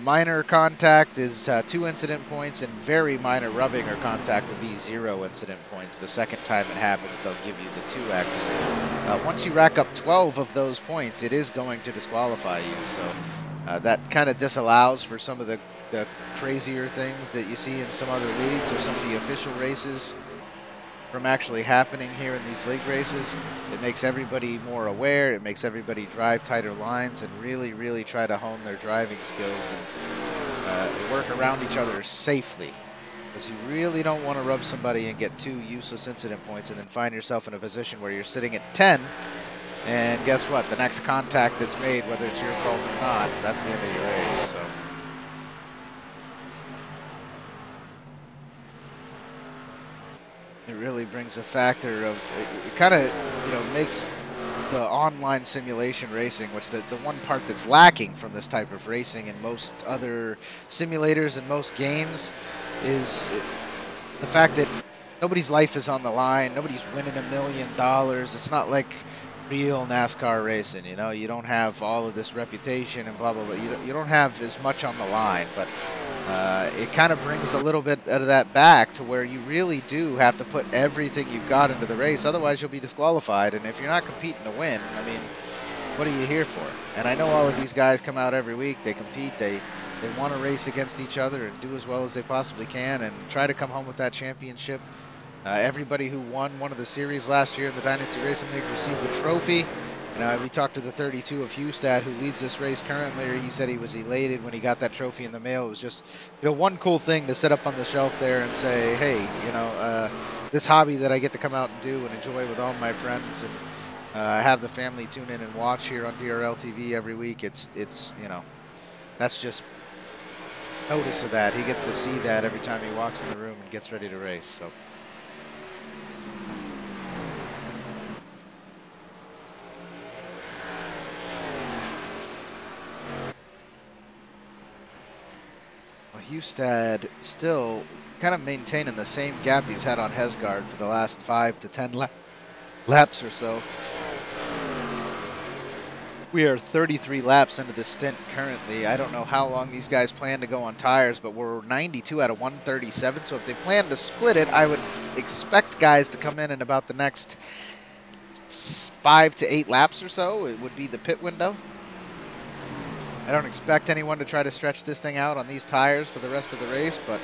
Minor contact is 2 incident points, and very minor rubbing or contact would be 0 incident points. The second time it happens, they'll give you the 2x. Once you rack up 12 of those points, it is going to disqualify you. So that kind of disallows for some of the crazier things that you see in some other leagues or some of the official races from actually happening here in these league races. It makes everybody more aware. It makes everybody drive tighter lines and really try to hone their driving skills and work around each other safely. Because you really don't want to rub somebody and get 2 useless incident points and then find yourself in a position where you're sitting at 10, and guess what? The next contact that's made, whether it's your fault or not, that's the end of your race. So it really brings a factor of, it kind of, you know, makes the online simulation racing, which the one part that's lacking from this type of racing in most other simulators and most games, is the fact that nobody's life is on the line. Nobody's winning $1 million. It's not like real NASCAR racing, you know. You don't have all of this reputation and blah blah blah. You don't have as much on the line, but it kind of brings a little bit of that back to where you really do have to put everything you've got into the race, otherwise you'll be disqualified. And if you're not competing to win, I mean, what are you here for? And I know all of these guys come out every week, they compete, they want to race against each other and do as well as they possibly can and try to come home with that championship. Everybody who won one of the series last year in the Dynasty Racing League received a trophy. We talked to the 32 of Hustad, who leads this race currently. He said he was elated when he got that trophy in the mail. It was just, you know, one cool thing to sit up on the shelf there and say, hey, you know, this hobby that I get to come out and do and enjoy with all my friends, and have the family tune in and watch here on DRL TV every week. It's you know, that's just notice of that. He gets to see that every time he walks in the room and gets ready to race. So. Hustad still kind of maintaining the same gap he's had on Hesgaard for the last 5 to 10 laps or so. We are 33 laps into the stint currently. I don't know how long these guys plan to go on tires, but we're 92 out of 137. So if they plan to split it, I would expect guys to come in about the next 5 to 8 laps or so. It would be the pit window. I don't expect anyone to try to stretch this thing out on these tires for the rest of the race, but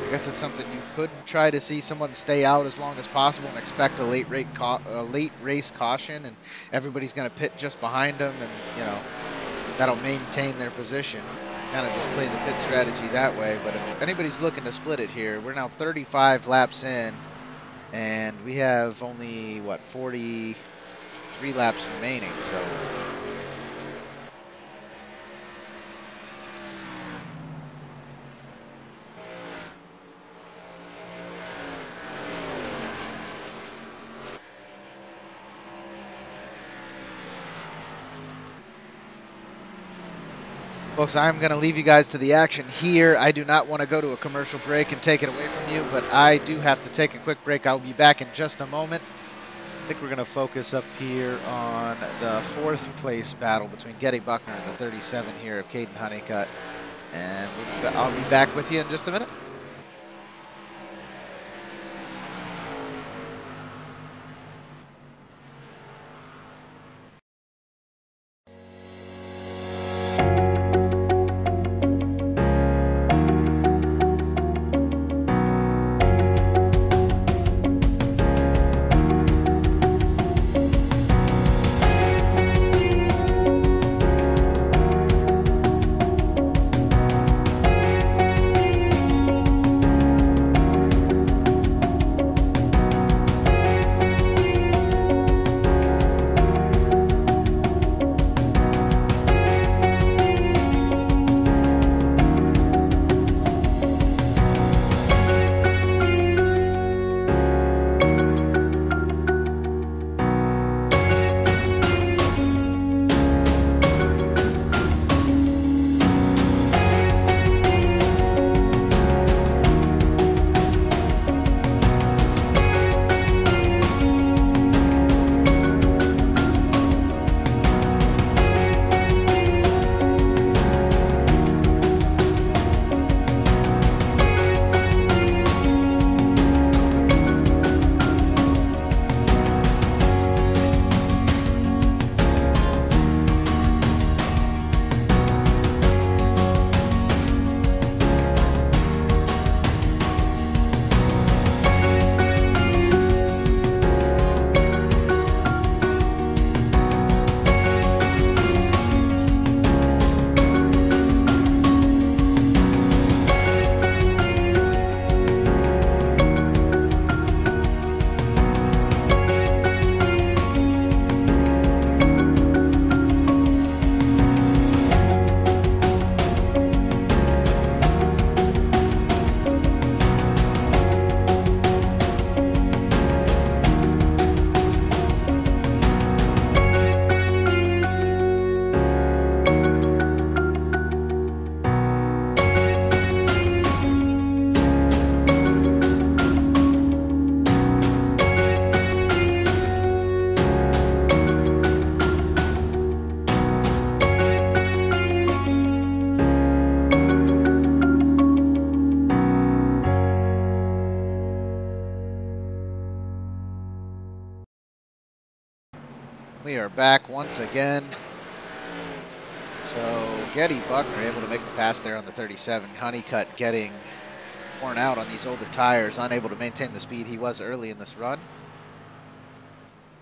I guess it's something you could try to see someone stay out as long as possible and expect a late race caution, and everybody's going to pit just behind them, and you know that'll maintain their position. Kind of just play the pit strategy that way. But if anybody's looking to split it here, we're now 35 laps in, and we have only what 43 laps remaining. So. Folks, I'm going to leave you guys to the action here. I do not want to go to a commercial break and take it away from you, but I do have to take a quick break. I'll be back in just a moment. I think we're going to focus up here on the 4th place battle between Getty Buckner and the 37 here of Caden Honeycutt. And I'll be back with you in just a minute. We are back once again. So Getty Buckner able to make the pass there on the 37. Honeycutt getting worn out on these older tires, unable to maintain the speed he was early in this run.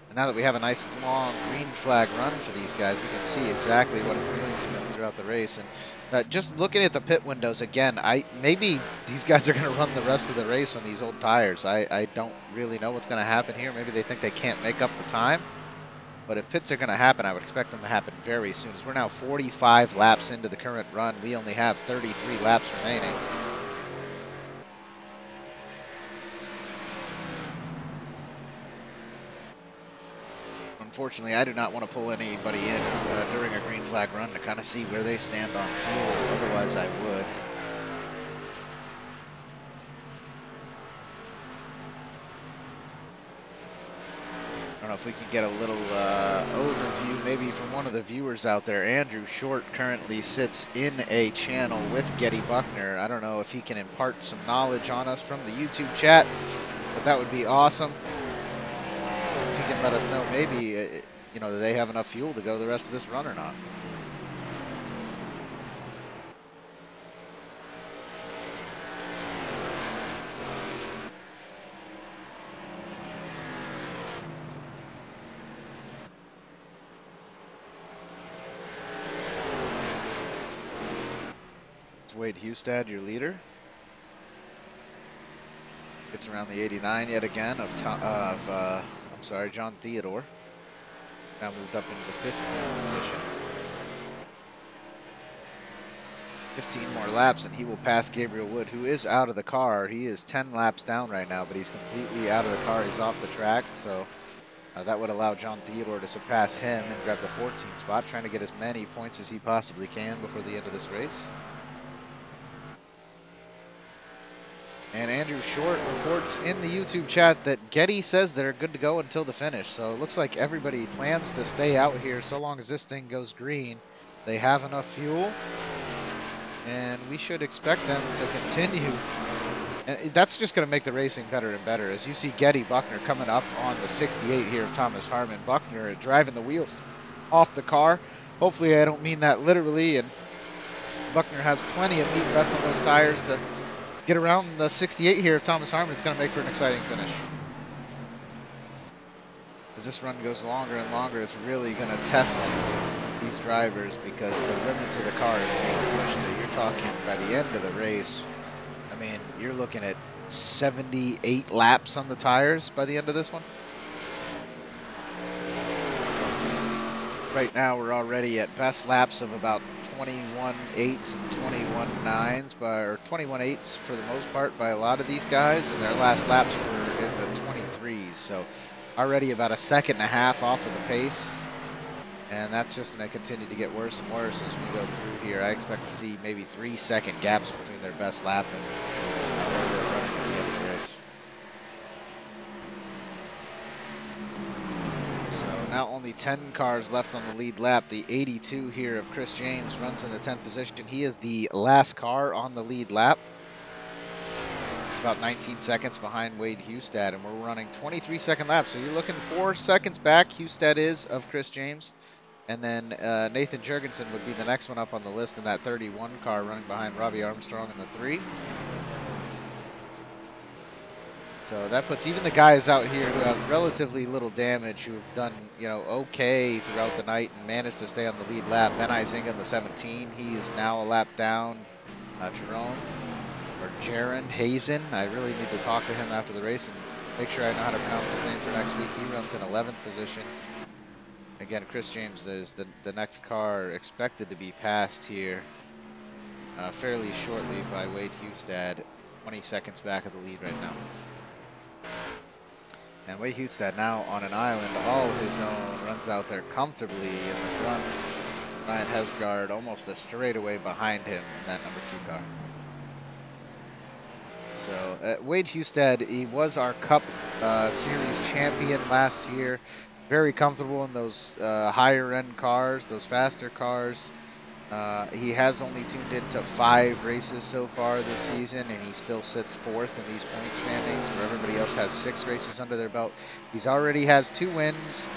And now that we have a nice long green flag run for these guys, we can see exactly what it's doing to them throughout the race. And just looking at the pit windows again, maybe these guys are going to run the rest of the race on these old tires. I don't really know what's going to happen here. Maybe they think they can't make up the time. But if pits are going to happen, I would expect them to happen very soon. As we're now 45 laps into the current run, we only have 33 laps remaining. Unfortunately, I do not want to pull anybody in during a green flag run to kind of see where they stand on fuel. Otherwise, I would. I don't know if we can get a little overview maybe from one of the viewers out there. Andrew Short currently sits in a channel with Getty Buckner. I don't know if he can impart some knowledge on us from the YouTube chat, but that would be awesome. If he can let us know maybe, you know, that they have enough fuel to go the rest of this run or not. Wade Hustad, your leader. Gets around the 89 yet again of John Theodore. Now moved up into the 15th position. 15 more laps and he will pass Gabriel Wood, who is out of the car. He is 10 laps down right now, but he's completely out of the car. He's off the track, so that would allow John Theodore to surpass him and grab the 14th spot, trying to get as many points as he possibly can before the end of this race. And Andrew Short reports in the YouTube chat that Getty says they're good to go until the finish. So it looks like everybody plans to stay out here so long as this thing goes green. They have enough fuel, and we should expect them to continue. And that's just going to make the racing better and better. As you see Getty Buckner coming up on the 68 here of Thomas Harmon. Buckner driving the wheels off the car. Hopefully I don't mean that literally, and Buckner has plenty of meat left on those tires to get around the 68 here of Thomas Harmon. It's going to make for an exciting finish. As this run goes longer and longer, it's really going to test these drivers because the limits of the car is being pushed to. You're talking by the end of the race, I mean, you're looking at 78 laps on the tires by the end of this one. Right now we're already at best laps of about 21.8s and 21.9s, or 21.8s for the most part by a lot of these guys, and their last laps were in the 23s, so already about a second and a half off of the pace, and that's just going to continue to get worse and worse as we go through here. I expect to see maybe 3-second gaps between their best lap and where they're running at the end of the race. So now only 10 cars left on the lead lap. The 82 here of Chris James runs in the 10th position. He is the last car on the lead lap. It's about 19 seconds behind Wade Hustad, and we're running 23-second laps. So you're looking 4 seconds back, Hustad is, of Chris James. And then Nathan Jurgensen would be the next one up on the list in that 31 car, running behind Robbie Armstrong in the 3. So that puts even the guys out here who have relatively little damage, who have done, you know, okay throughout the night and managed to stay on the lead lap. Ben Isinga in the 17, he is now a lap down. Jerome, or Jaron Hazen, I really need to talk to him after the race and make sure I know how to pronounce his name for next week. He runs in 11th position. Again, Chris James is the next car expected to be passed here fairly shortly by Wade Hustad, 20 seconds back of the lead right now. And Wade Hustad now on an island all his own, runs out there comfortably in the front. Ryan Hesgaard almost a straightaway behind him in that number 2 car. So Wade Hustad, he was our Cup Series champion last year. Very comfortable in those higher end cars, those faster cars. He has only tuned into 5 races so far this season, and he still sits 4th in these point standings, where everybody else has 6 races under their belt. He's already has 2 wins.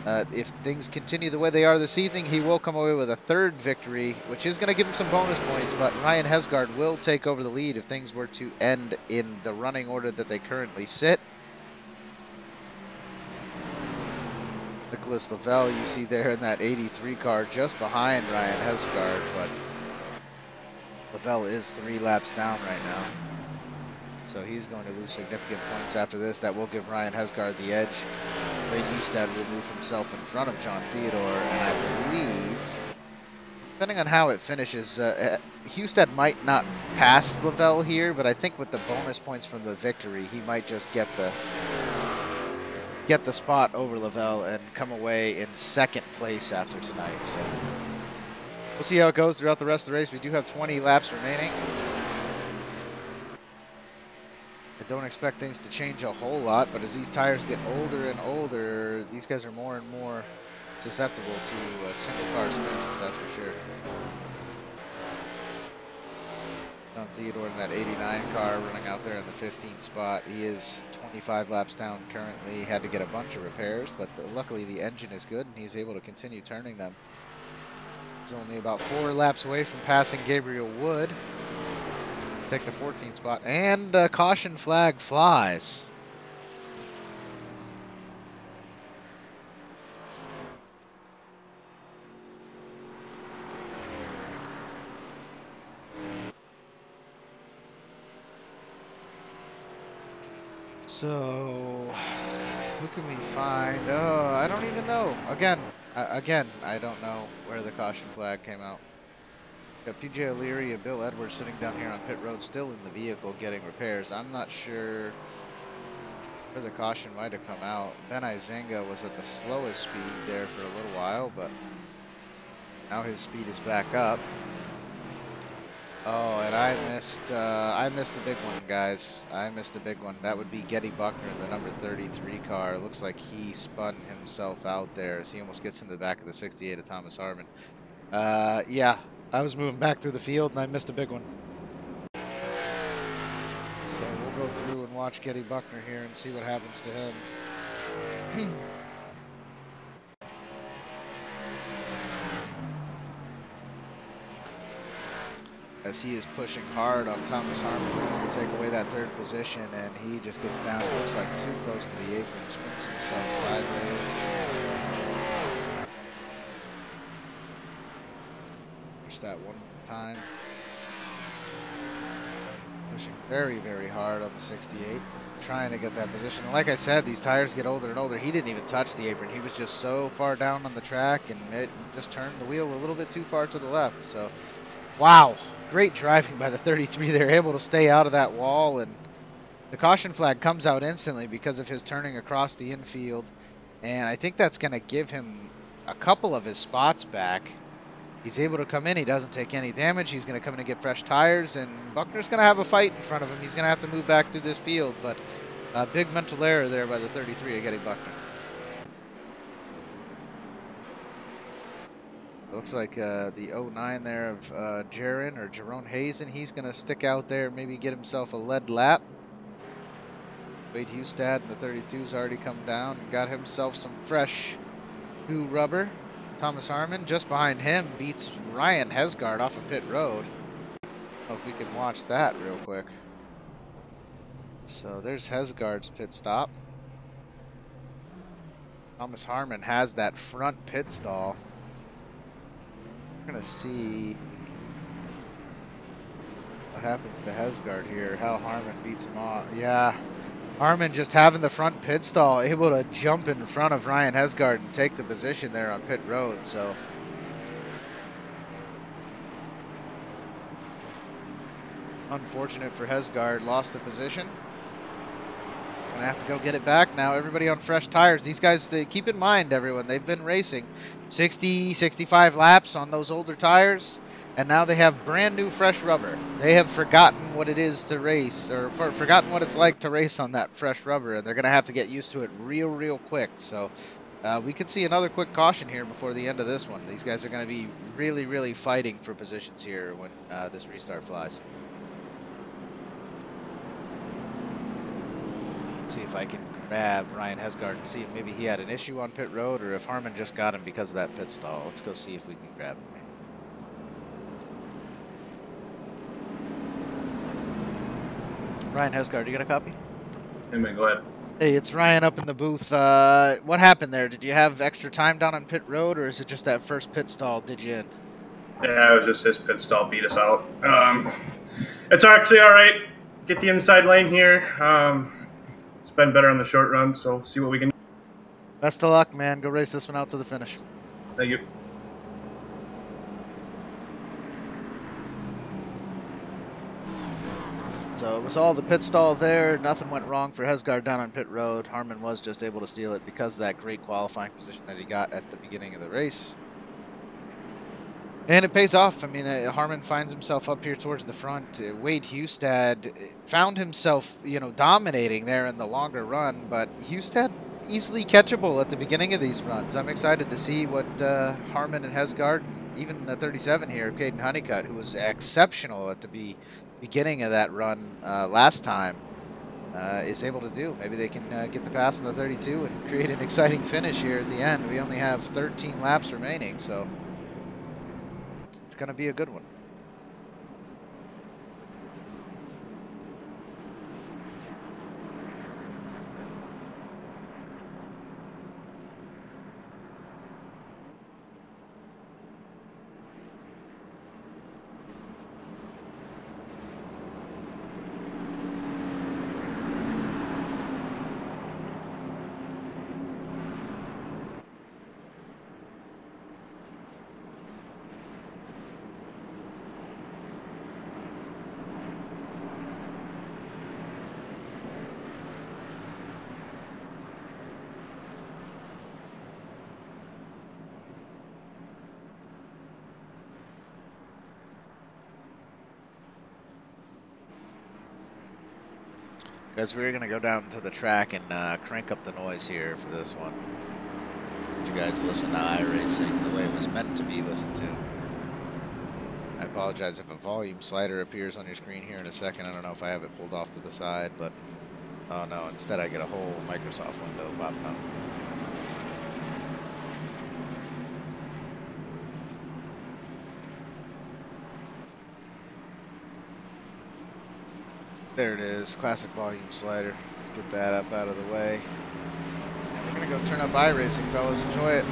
If things continue the way they are this evening, he will come away with a 3rd victory, which is going to give him some bonus points, but Ryan Hesgaard will take over the lead if things were to end in the running order that they currently sit. Nicholas Lavelle, you see there in that 83 car, just behind Ryan Hesgaard, but Lavelle is 3 laps down right now. So he's going to lose significant points after this. That will give Ryan Hesgaard the edge. Wade Hustad will move himself in front of John Theodore, and I believe, depending on how it finishes, Hustad might not pass Lavelle here, but I think with the bonus points from the victory, he might just get the spot over Lavelle and come away in 2nd place after tonight. So we'll see how it goes throughout the rest of the race. We do have 20 laps remaining. I don't expect things to change a whole lot, but as these tires get older and older, these guys are more and more susceptible to single car spins, that's for sure. John Theodore in that 89 car running out there in the 15th spot. He is 25 laps down currently. Had to get a bunch of repairs, but luckily the engine is good and he's able to continue turning them. He's only about 4 laps away from passing Gabriel Wood. Let's take the 14th spot, and caution flag flies. So, who can we find? Oh, I don't even know. Again, I don't know where the caution flag came out. Got PJ O'Leary and Bill Edwards sitting down here on pit road, still in the vehicle getting repairs. I'm not sure where the caution might have come out. Ben Izinga was at the slowest speed there for a little while, but now his speed is back up. Oh, and I missed a big one, guys. I missed a big one. That would be Getty Buckner in the number 33 car. It looks like he spun himself out there as he almost gets into the back of the 68 of Thomas Harmon. Yeah, I was moving back through the field and I missed a big one. So we'll go through and watch Getty Buckner here and see what happens to him. As he is pushing hard on Thomas Harmon to take away that third position, and he just gets down, it looks like too close to the apron, spins himself sideways. Push that one time. Pushing very, very hard on the 68, trying to get that position. And like I said, these tires get older and older. He didn't even touch the apron. He was just so far down on the track, and it just turned the wheel a little bit too far to the left. So, wow. Great driving by the 33. They're able to stay out of that wall, and the caution flag comes out instantly because of his turning across the infield, and I think that's going to give him a couple of his spots back. He's able to come in. He doesn't take any damage. He's going to come in and get fresh tires, and Buckner's going to have a fight in front of him. He's going to have to move back through this field, but a big mental error there by the 33 of Getty Buckner. Looks like the 09 there of Jerome Hazen. He's going to stick out there, maybe get himself a lead lap. Wade Hustad in the 32's already come down and got himself some fresh new rubber. Thomas Harmon just behind him beats Ryan Hesgard off of pit road. I don't know if we can watch that real quick. So there's Hesgard's pit stop. Thomas Harmon has that front pit stall. We're going to see what happens to Hesgard here, how Harmon beats him off. Yeah, Harmon just having the front pit stall, able to jump in front of Ryan Hesgard and take the position there on pit road. So unfortunate for Hesgard, lost the position. Gonna have to go get it back now. Everybody on fresh tires. These guys, keep in mind, everyone, they've been racing 60, 65 laps on those older tires, and now they have brand new fresh rubber. They have forgotten what it is to race, or forgotten what it's like to race on that fresh rubber, and they're gonna have to get used to it real quick. So we could see another quick caution here before the end of this one. These guys are gonna be really fighting for positions here when this restart flies. See if I can grab Ryan Hesgard and see if maybe he had an issue on pit road or if Harmon just got him because of that pit stall. Let's go see if we can grab him. Ryan Hesgard, you got a copy? Hey man, go ahead. Hey, it's Ryan up in the booth. What happened there? Did you have extra time down on pit road, or is it just that first pit stall did you in? Yeah, it was just his pit stall beat us out. It's actually all right. Get the inside lane here. It's been better on the short run, so see what we can do. Best of luck, man. Go race this one out to the finish. Thank you. So it was all the pit stall there. Nothing went wrong for Hesgard down on pit road. Harmon was just able to steal it because of that great qualifying position that he got at the beginning of the race. And it pays off. I mean, Harmon finds himself up here towards the front. Wade Hustad found himself, dominating there in the longer run, but Hustad easily catchable at the beginning of these runs. I'm excited to see what Harmon and Hesgard, and even the 37 here of Caden Honeycutt, who was exceptional at the beginning of that run last time, is able to do. Maybe they can get the pass on the 32 and create an exciting finish here at the end. We only have 13 laps remaining, so it's going to be a good one. Guys, we're going to go down to the track and crank up the noise here for this one. Did you guys listen to iRacing the way it was meant to be listened to? I apologize if a volume slider appears on your screen here in a second. I don't know if I have it pulled off to the side, but oh no, instead I get a whole Microsoft window popping up. There it is, classic volume slider. Let's get that up out of the way. And we're gonna go turn up iRacing, fellas. Enjoy it.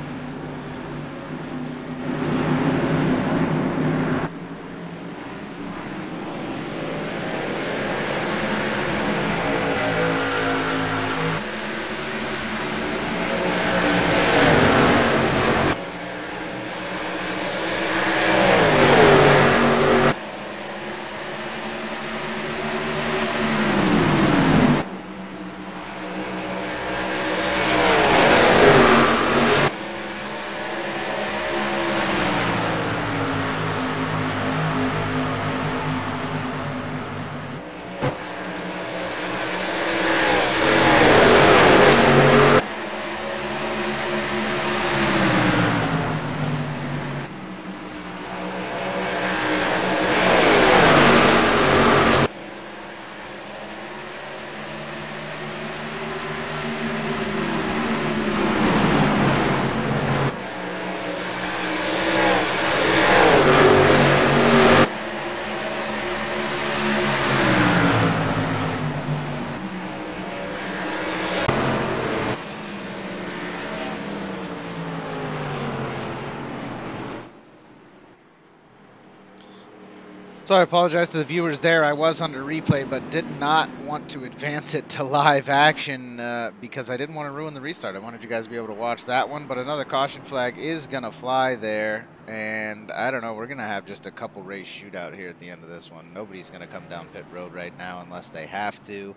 So I apologize to the viewers there. I was under replay, but did not want to advance it to live action because I didn't want to ruin the restart. I wanted you guys to be able to watch that one, but another caution flag is going to fly there. And I don't know, we're going to have just a couple race shootout here at the end of this one. Nobody's going to come down pit road right now unless they have to.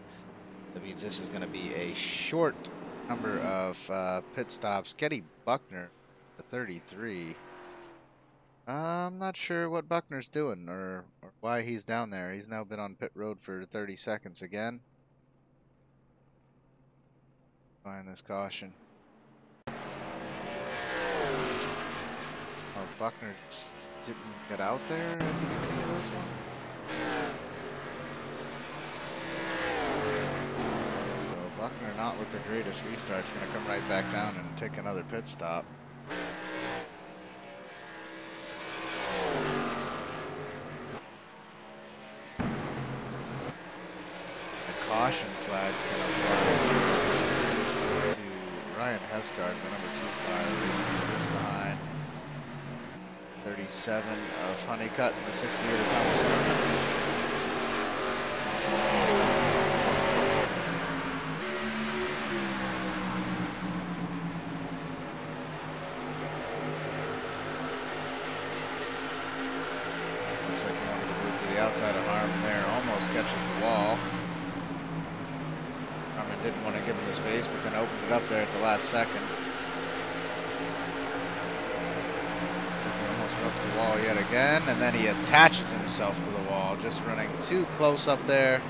That means this is going to be a short number of pit stops. Getty Buckner, the 33. I'm not sure what Buckner's doing or why he's down there. He's now been on pit road for 30 seconds again. Find this caution. Oh, Buckner just didn't get out there at the beginning of this one. So Buckner, not with the greatest restart, is going to come right back down and take another pit stop. Caution flag's gonna fly to Ryan Hesgard, the number 2 car, racing just behind 37 of Honeycutt and the 68 of Thomas Harmon. Looks like he wanted to move to the outside of Harmon there, almost catches the wall. Didn't want to give him the space, but then opened it up there at the last second. So he almost rubs the wall yet again, and then he attaches himself to the wall, just running too close up there,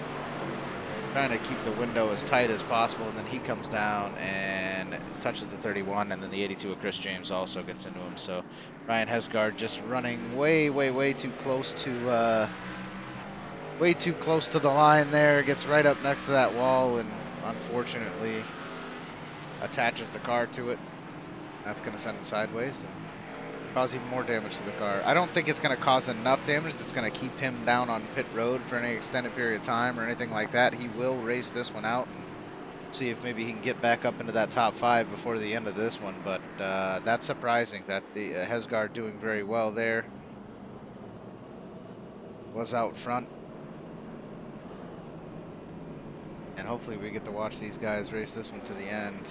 trying to keep the window as tight as possible, and then he comes down and touches the 31, and then the 82 of Chris James also gets into him. So Ryan Hesgard just running way too close to the line there, gets right up next to that wall, and unfortunately attaches the car to it. That's going to send him sideways and cause even more damage to the car. I don't think it's going to cause enough damage that's going to keep him down on pit road for any extended period of time or anything like that. He will race this one out and see if maybe he can get back up into that top 5 before the end of this one, but that's surprising that the Hesgard doing very well there. Was out front. And hopefully we get to watch these guys race this one to the end.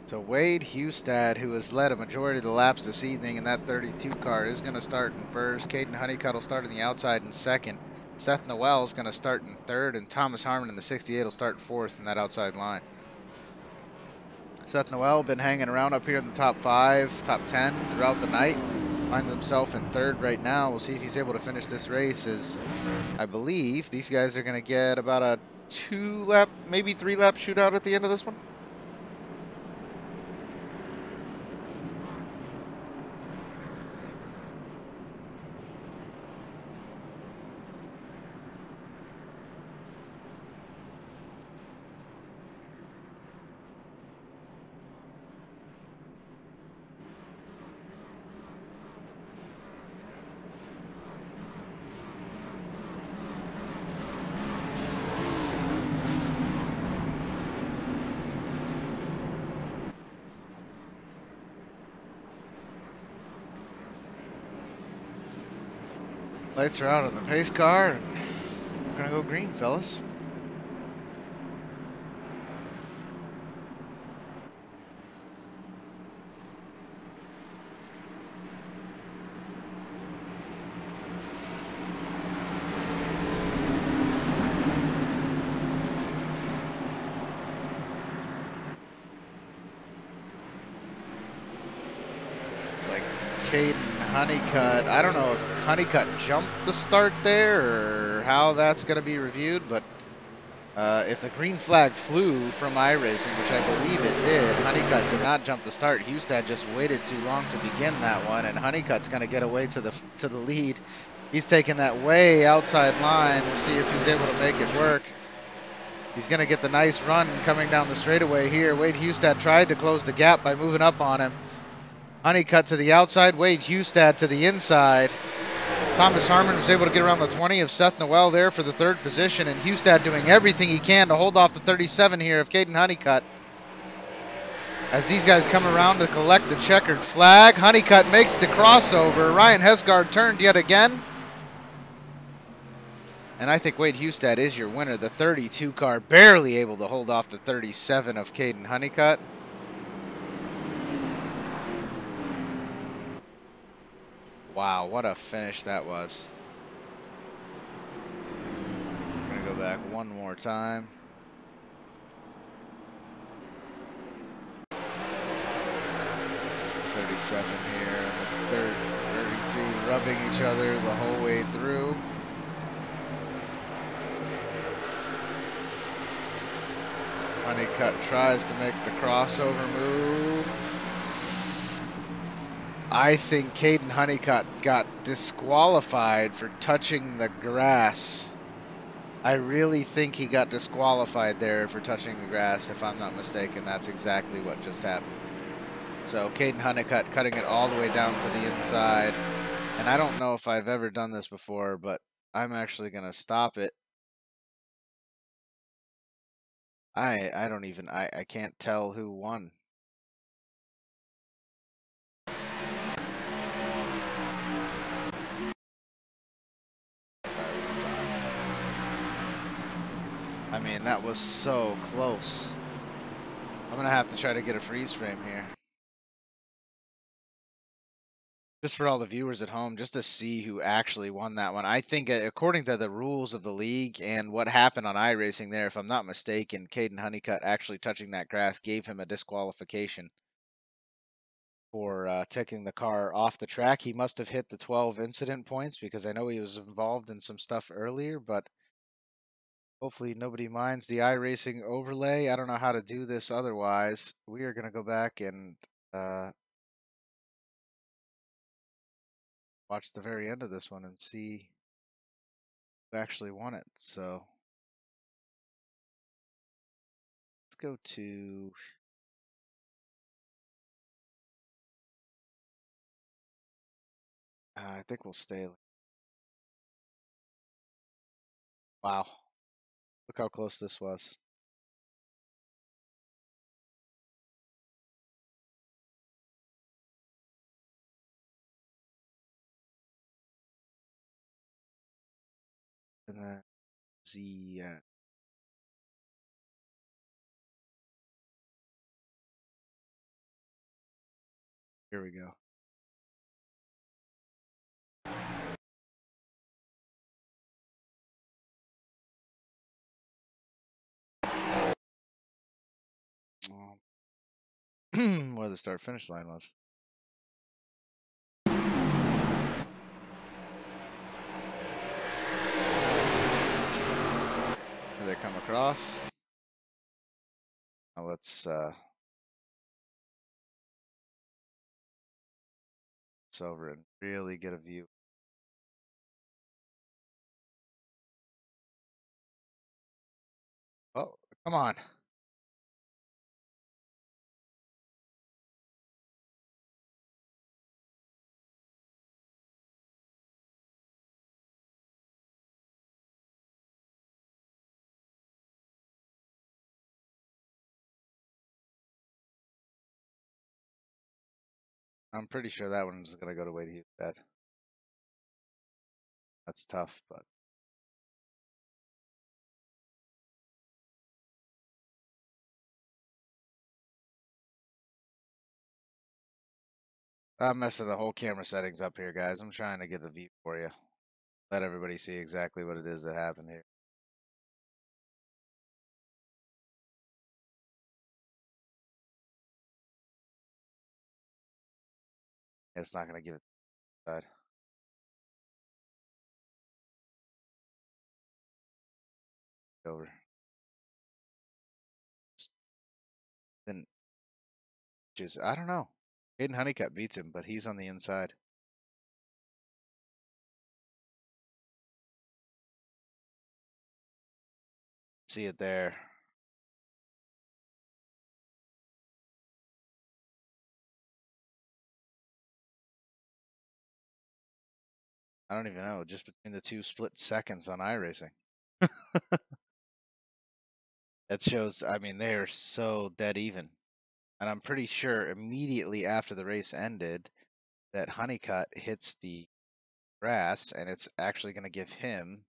So Wade Hustad, who has led a majority of the laps this evening in that 32 car, is going to start in first. Caden Honeycutt will start on the outside in second. Seth Noel is going to start in third, and Thomas Harmon in the 68 will start fourth in that outside line. Seth Noel been hanging around up here in the top 5, top 10 throughout the night. Finds himself in third right now. We'll see if he's able to finish this race, as I believe these guys are going to get about a 2-lap, maybe 3-lap shootout at the end of this one. Lights are out on the pace car, and we're gonna go green, fellas. It's like Caden Honeycutt. I don't know if Honeycutt jumped the start there or how that's going to be reviewed, but if the green flag flew from iRacing, which I believe it did, Honeycutt did not jump the start. Hustad just waited too long to begin that one, and Honeycutt's going to get away to the lead. He's taking that way outside line. We'll see if he's able to make it work. He's going to get the nice run coming down the straightaway here. Wade Hustad tried to close the gap by moving up on him. Honeycutt to the outside, Wade Hustad to the inside. Thomas Harmon was able to get around the 20 of Seth Noel there for the third position, and Hustad doing everything he can to hold off the 37 here of Caden Honeycutt. As these guys come around to collect the checkered flag, Honeycutt makes the crossover. Ryan Hesgard turned yet again. And I think Wade Hustad is your winner. The 32 car barely able to hold off the 37 of Caden Honeycutt. Wow, what a finish that was. We're going to go back one more time. .37 here, and the 32 rubbing each other the whole way through. Honeycutt tries to make the crossover move. I think Caden Honeycutt got disqualified for touching the grass. I really think he got disqualified there for touching the grass, if I'm not mistaken. That's exactly what just happened. So Caden Honeycutt cutting it all the way down to the inside. And I don't know if I've ever done this before, but I'm actually going to stop it. I can't tell who won. I mean, that was so close. I'm going to have to try to get a freeze frame here. Just for all the viewers at home, just to see who actually won that one. I think according to the rules of the league and what happened on iRacing there, if I'm not mistaken, Caden Honeycutt actually touching that grass gave him a disqualification for taking the car off the track. He must have hit the 12 incident points because I know he was involved in some stuff earlier, but hopefully nobody minds the iRacing overlay. I don't know how to do this otherwise. We are going to go back and watch the very end of this one and see who actually won it. So let's go to I think we'll stay. Wow. Look how close this was. And then the Here we go. Where the start finish line was. Here they come across. Now let's over and really get a view. Oh, come on. I'm pretty sure that one's going to go to Wade Hughes. That's tough, but I'm messing the whole camera settings up here, guys. I'm trying to get the view for you. Let everybody see exactly what it is that happened here. It's not going to give it side. Over. Then, just I don't know. Hayden Honeycutt beats him, but he's on the inside. See it there. I don't even know. Just between the two split seconds on iRacing. That shows, I mean, they are so dead even. And I'm pretty sure immediately after the race ended that Honeycutt hits the grass, and it's actually going to give him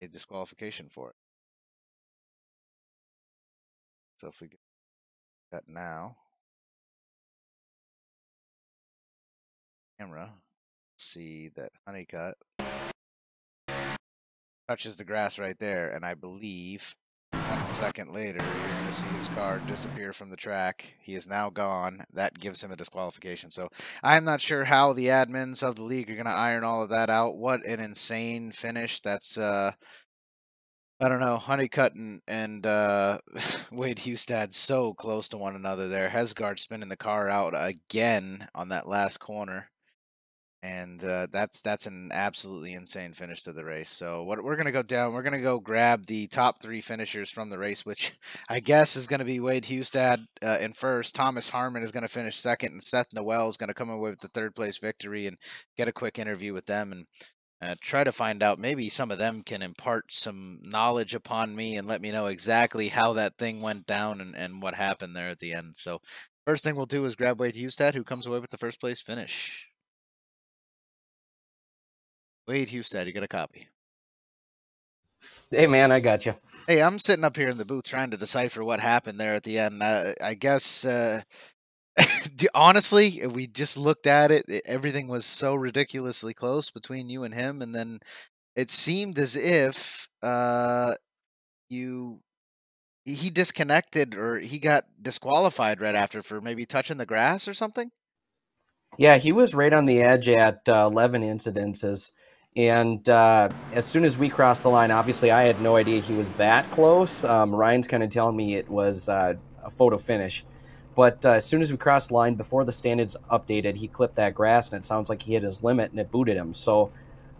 a disqualification for it. So if we get that now, camera, see that Honeycutt touches the grass right there, and I believe 1 second later, you're going to see his car disappear from the track. He is now gone. That gives him a disqualification. So I'm not sure how the admins of the league are going to iron all of that out. What an insane finish. That's, I don't know, Honeycutt and Wade Hustad so close to one another there. Hesgaard spinning the car out again on that last corner. And that's an absolutely insane finish to the race. So what we're gonna go down, we're gonna go grab the top 3 finishers from the race, which I guess is gonna be Wade Hustad in first. Thomas Harmon is gonna finish second, and Seth Noel is gonna come away with the 3rd place victory and get a quick interview with them and try to find out, maybe some of them can impart some knowledge upon me and let me know exactly how that thing went down and what happened there at the end. So first thing we'll do is grab Wade Hustad, who comes away with the 1st place finish. Wade Hustad, you got a copy? Hey, man, I got you. Hey, I'm sitting up here in the booth trying to decipher what happened there at the end. I guess, honestly, we just looked at it. Everything was so ridiculously close between you and him, and then it seemed as if he disconnected or he got disqualified right after for maybe touching the grass or something. Yeah, he was right on the edge at 11 incidences. And as soon as we crossed the line, obviously I had no idea he was that close. Ryan's kind of telling me it was a photo finish. But as soon as we crossed the line, before the standards updated, he clipped that grass, and it sounds like he hit his limit, and it booted him. So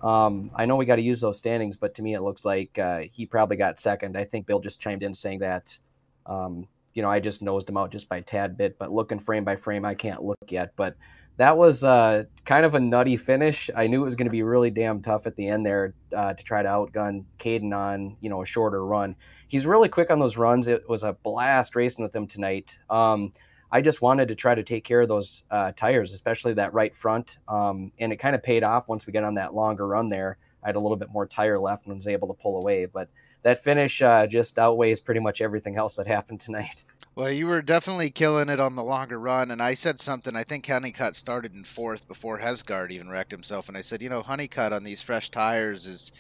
I know we got to use those standings, but to me it looks like he probably got second. I think Bill just chimed in saying that, I just nosed him out just by a tad bit. But looking frame by frame, I can't look yet. But that was kind of a nutty finish. I knew it was going to be really damn tough at the end there to try to outgun Caden on, a shorter run. He's really quick on those runs. It was a blast racing with him tonight. I just wanted to try to take care of those tires, especially that right front. And it kind of paid off once we got on that longer run there. I had a little bit more tire left and was able to pull away. But that finish just outweighs pretty much everything else that happened tonight. Well, you were definitely killing it on the longer run, and I said something. I think Honeycutt started in 4th before Hesgard even wrecked himself, and I said, Honeycutt on these fresh tires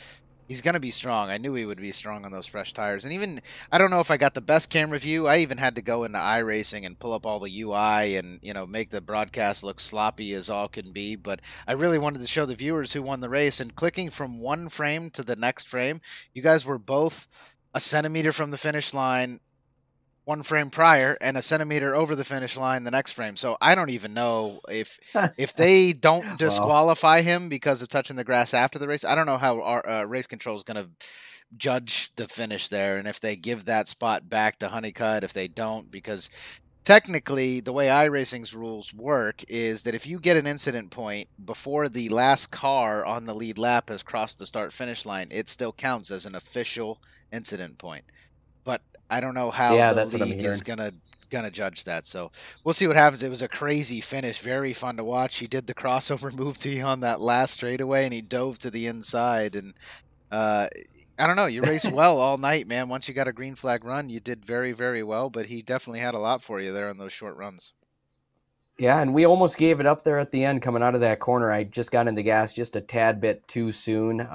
he's going to be strong. I knew he would be strong on those fresh tires. And even, I don't know if I got the best camera view. I even had to go into iRacing and pull up all the UI and, make the broadcast look sloppy as all can be. But I really wanted to show the viewers who won the race. And clicking from one frame to the next frame, you guys were both a centimeter from the finish line one frame prior and a centimeter over the finish line the next frame. So I don't even know if they don't disqualify him because of touching the grass after the race. I don't know how our race control is going to judge the finish there, and if they give that spot back to Honeycutt, if they don't, because technically the way iRacing's rules work is that if you get an incident point before the last car on the lead lap has crossed the start finish line, it still counts as an official incident point. But I don't know how the league is gonna judge that. So we'll see what happens. It was a crazy finish, very fun to watch. He did the crossover move to you on that last straightaway, and he dove to the inside. And I don't know. You raced well all night, man. Once you got a green flag run, you did very, very well. But he definitely had a lot for you there on those short runs. Yeah, and we almost gave it up there at the end coming out of that corner. I just got in the gas just a tad bit too soon,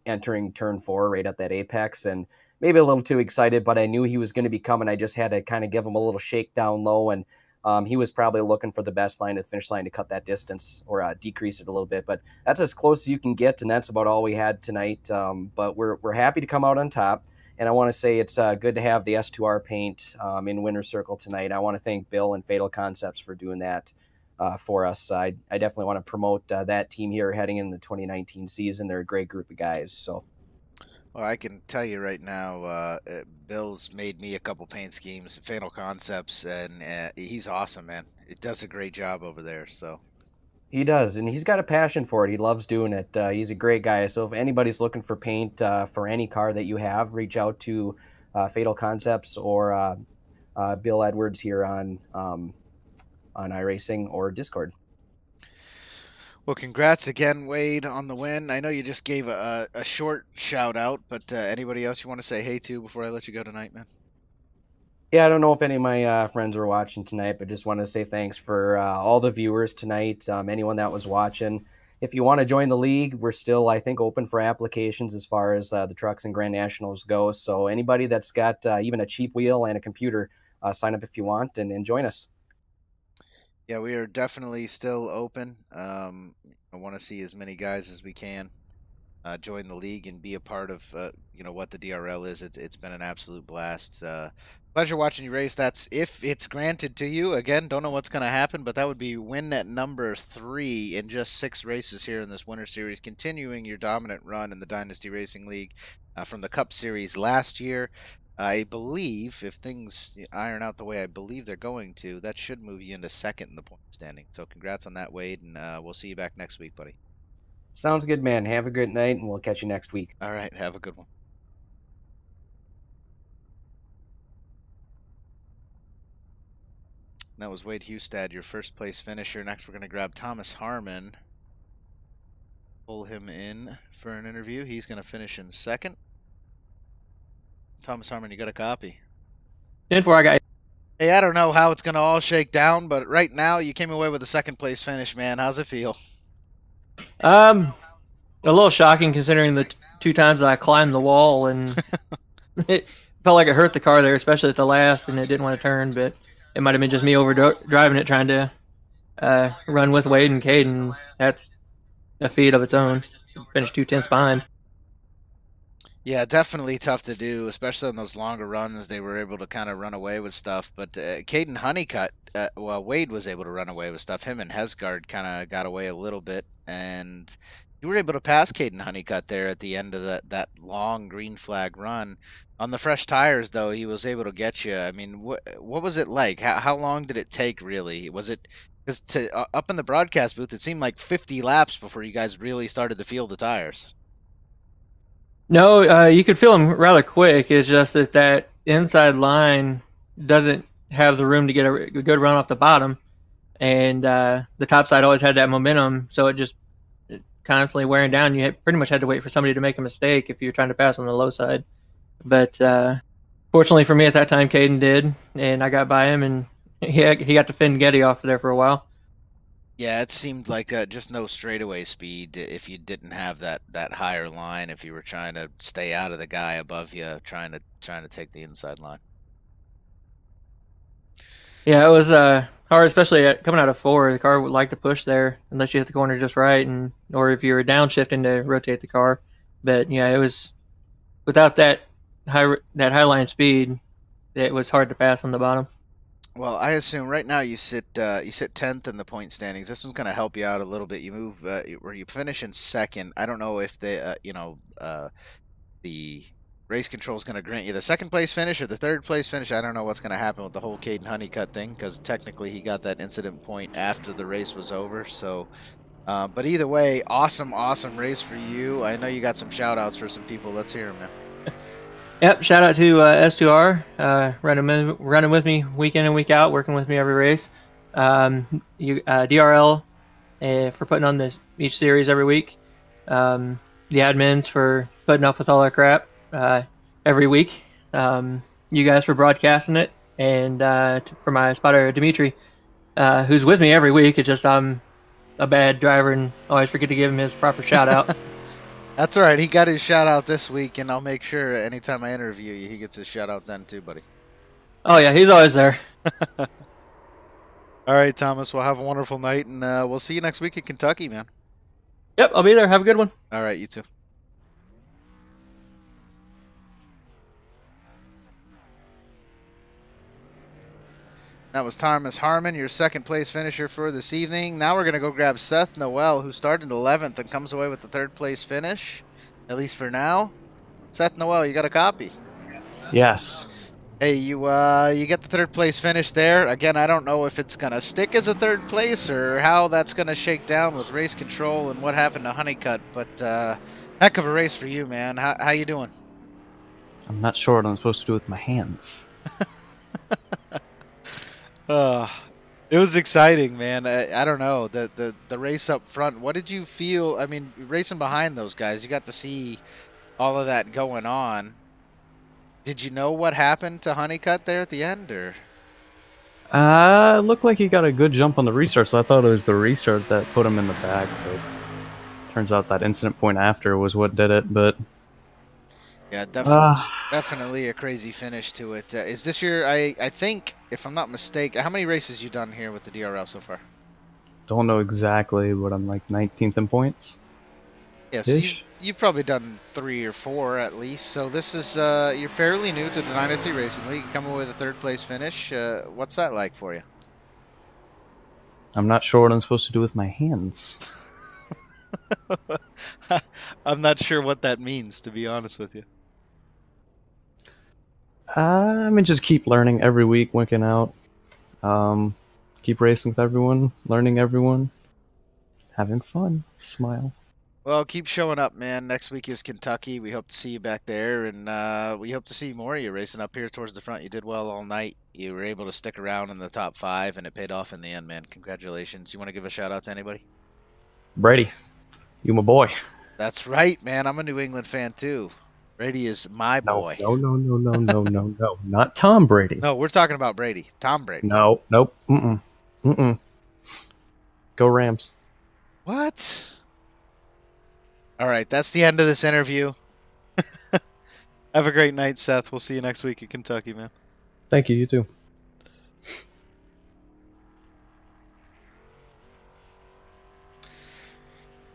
entering turn 4 right at that apex, and maybe a little too excited, but I knew he was going to be coming. I just had to kind of give him a little shake down low, and he was probably looking for the best line at the finish line to cut that distance or decrease it a little bit. But that's as close as you can get, and that's about all we had tonight. But we're happy to come out on top, and I want to say it's good to have the S2R paint in Winner's Circle tonight. I want to thank Bill and Fatal Concepts for doing that for us. I definitely want to promote that team here heading in the 2019 season. They're a great group of guys, so. Well, I can tell you right now, Bill's made me a couple paint schemes, Fatal Concepts, and he's awesome, man. It does a great job over there. So he does, and he's got a passion for it. He loves doing it. He's a great guy. So if anybody's looking for paint for any car that you have, reach out to Fatal Concepts or Bill Edwards here on iRacing or Discord. Well, congrats again, Wade, on the win. I know you just gave a short shout out, but anybody else you want to say hey to before I let you go tonight, man? Yeah, I don't know if any of my friends were watching tonight, but just want to say thanks for all the viewers tonight, anyone that was watching. If you want to join the league, we're still, I think, open for applications as far as the Trucks and Grand Nationals go. So anybody that's got even a cheap wheel and a computer, sign up if you want and join us. Yeah, we are definitely still open. I want to see as many guys as we can join the league and be a part of what the DRL is. It's been an absolute blast. Pleasure watching you race. That's if it's granted to you. Again, don't know what's going to happen, but that would be win at number 3 in just 6 races here in this Winter Series, continuing your dominant run in the Dynasty Racing League from the Cup Series last year. I believe if things iron out the way I believe they're going to, that should move you into 2nd in the point standing. So congrats on that, Wade, and we'll see you back next week, buddy. Sounds good, man. Have a good night, and we'll catch you next week. All right, have a good one. That was Wade Hustad, your first place finisher. Next, we're going to grab Thomas Harmon, pull him in for an interview. He's going to finish in 2nd. Thomas Harmon, you got a copy? 10-4, I got. Hey, I don't know how it's going to all shake down, but right now you came away with a 2nd place finish, man. How's it feel? A little shocking considering the 2 times I climbed the wall, and it felt like it hurt the car there, especially at the last, and it didn't want to turn, but it might have been just me driving it, trying to run with Wade and Caden. That's a feat of its own. Finished 2/10 behind. Yeah, definitely tough to do, especially on those longer runs. They were able to kind of run away with stuff. But Caden Honeycutt, Wade was able to run away with stuff. Him and Hesgard kind of got away a little bit. And you were able to pass Caden Honeycutt there at the end of that long green flag run. On the fresh tires, though, he was able to get you. I mean, what was it like? How long did it take, really? Was it because up in the broadcast booth, it seemed like 50 laps before you guys really started to feel the tires? No, you could feel them rather quick. It's just that inside line doesn't have the room to get a good run off the bottom, and the top side always had that momentum, so it just constantly wearing down. You pretty much had to wait for somebody to make a mistake if you're trying to pass on the low side. But Fortunately for me at that time, Caden did, and I got by him, and he got to fend Getty off there for a while. Yeah, it seemed like just no straightaway speed if you didn't have that higher line. If you were trying to stay out of the guy above you, trying to take the inside line. Yeah, it was hard, especially coming out of 4. The car would like to push there unless you hit the corner just right, or if you were downshifting to rotate the car. But yeah, it was without that high line speed, it was hard to pass on the bottom. Well, I assume right now you sit 10th in the point standings. This one's going to help you out a little bit. You move where you finish in second. I don't know if the race control is going to grant you the second place finish or the third place finish. I don't know what's going to happen with the whole Caden Honeycutt thing because technically he got that incident point after the race was over. So, but either way, awesome race for you. I know you got some shout outs for some people. Let's hear them, man. Yep, shout out to S2R, running with me week in and week out, working with me every race. DRL for putting on each series every week. The admins for putting up with all our crap every week. You guys for broadcasting it, and for my spotter Dimitri, who's with me every week. It's just I'm a bad driver and always forget to give him his proper shout out. That's all right. He got his shout out this week, and I'll make sure anytime I interview you, he gets his shout out then too, buddy. Oh yeah, he's always there. All right, Thomas. Well, have a wonderful night, and we'll see you next week in Kentucky, man. Yep, I'll be there. Have a good one. All right, you too. That was Thomas Harmon, your second place finisher for this evening. Now we're going to go grab Seth Noel, who started 11th and comes away with the third place finish, at least for now. Seth Noel, you got a copy? Yes. Hey, you get the third place finish there. Again, I don't know if it's going to stick as a third place or how that's going to shake down with race control and what happened to Honeycutt, but heck of a race for you, man. How you doing? I'm not sure what I'm supposed to do with my hands. It was exciting, man. I don't know. The race up front, what did you feel? I mean, racing behind those guys, you got to see all of that going on. Did you know what happened to Honeycutt there at the end, or? Looked like he got a good jump on the restart, so I thought it was the restart that put him in the back, but turns out that incident point after was what did it, but... Yeah, definitely a crazy finish to it. Is this your, I think, if I'm not mistaken, how many races you done here with the DRL so far? Don't know exactly, but I'm like 19th in points. Yeah, so you've probably done 3 or 4 at least. So this is, you're fairly new to the Dynasty Racing League. Coming with a third place finish. What's that like for you? I'm not sure what I'm supposed to do with my hands. I'm not sure what that means, to be honest with you. I mean, just keep learning every week, winking out. Keep racing with everyone, learning everyone, having fun, smile. Well, keep showing up, man. Next week is Kentucky. We hope to see you back there, and we hope to see more of you racing up here towards the front. You did well all night. You were able to stick around in the top 5, and it paid off in the end, man. Congratulations. You want to give a shout-out to anybody? Brady, you my boy. That's right, man. I'm a New England fan, too. Brady is my boy. No. Not Tom Brady. No, we're talking about Brady. Tom Brady. No, nope. Go Rams. What? All right, that's the end of this interview. Have a great night, Seth. We'll see you next week in Kentucky, man. Thank you, you too.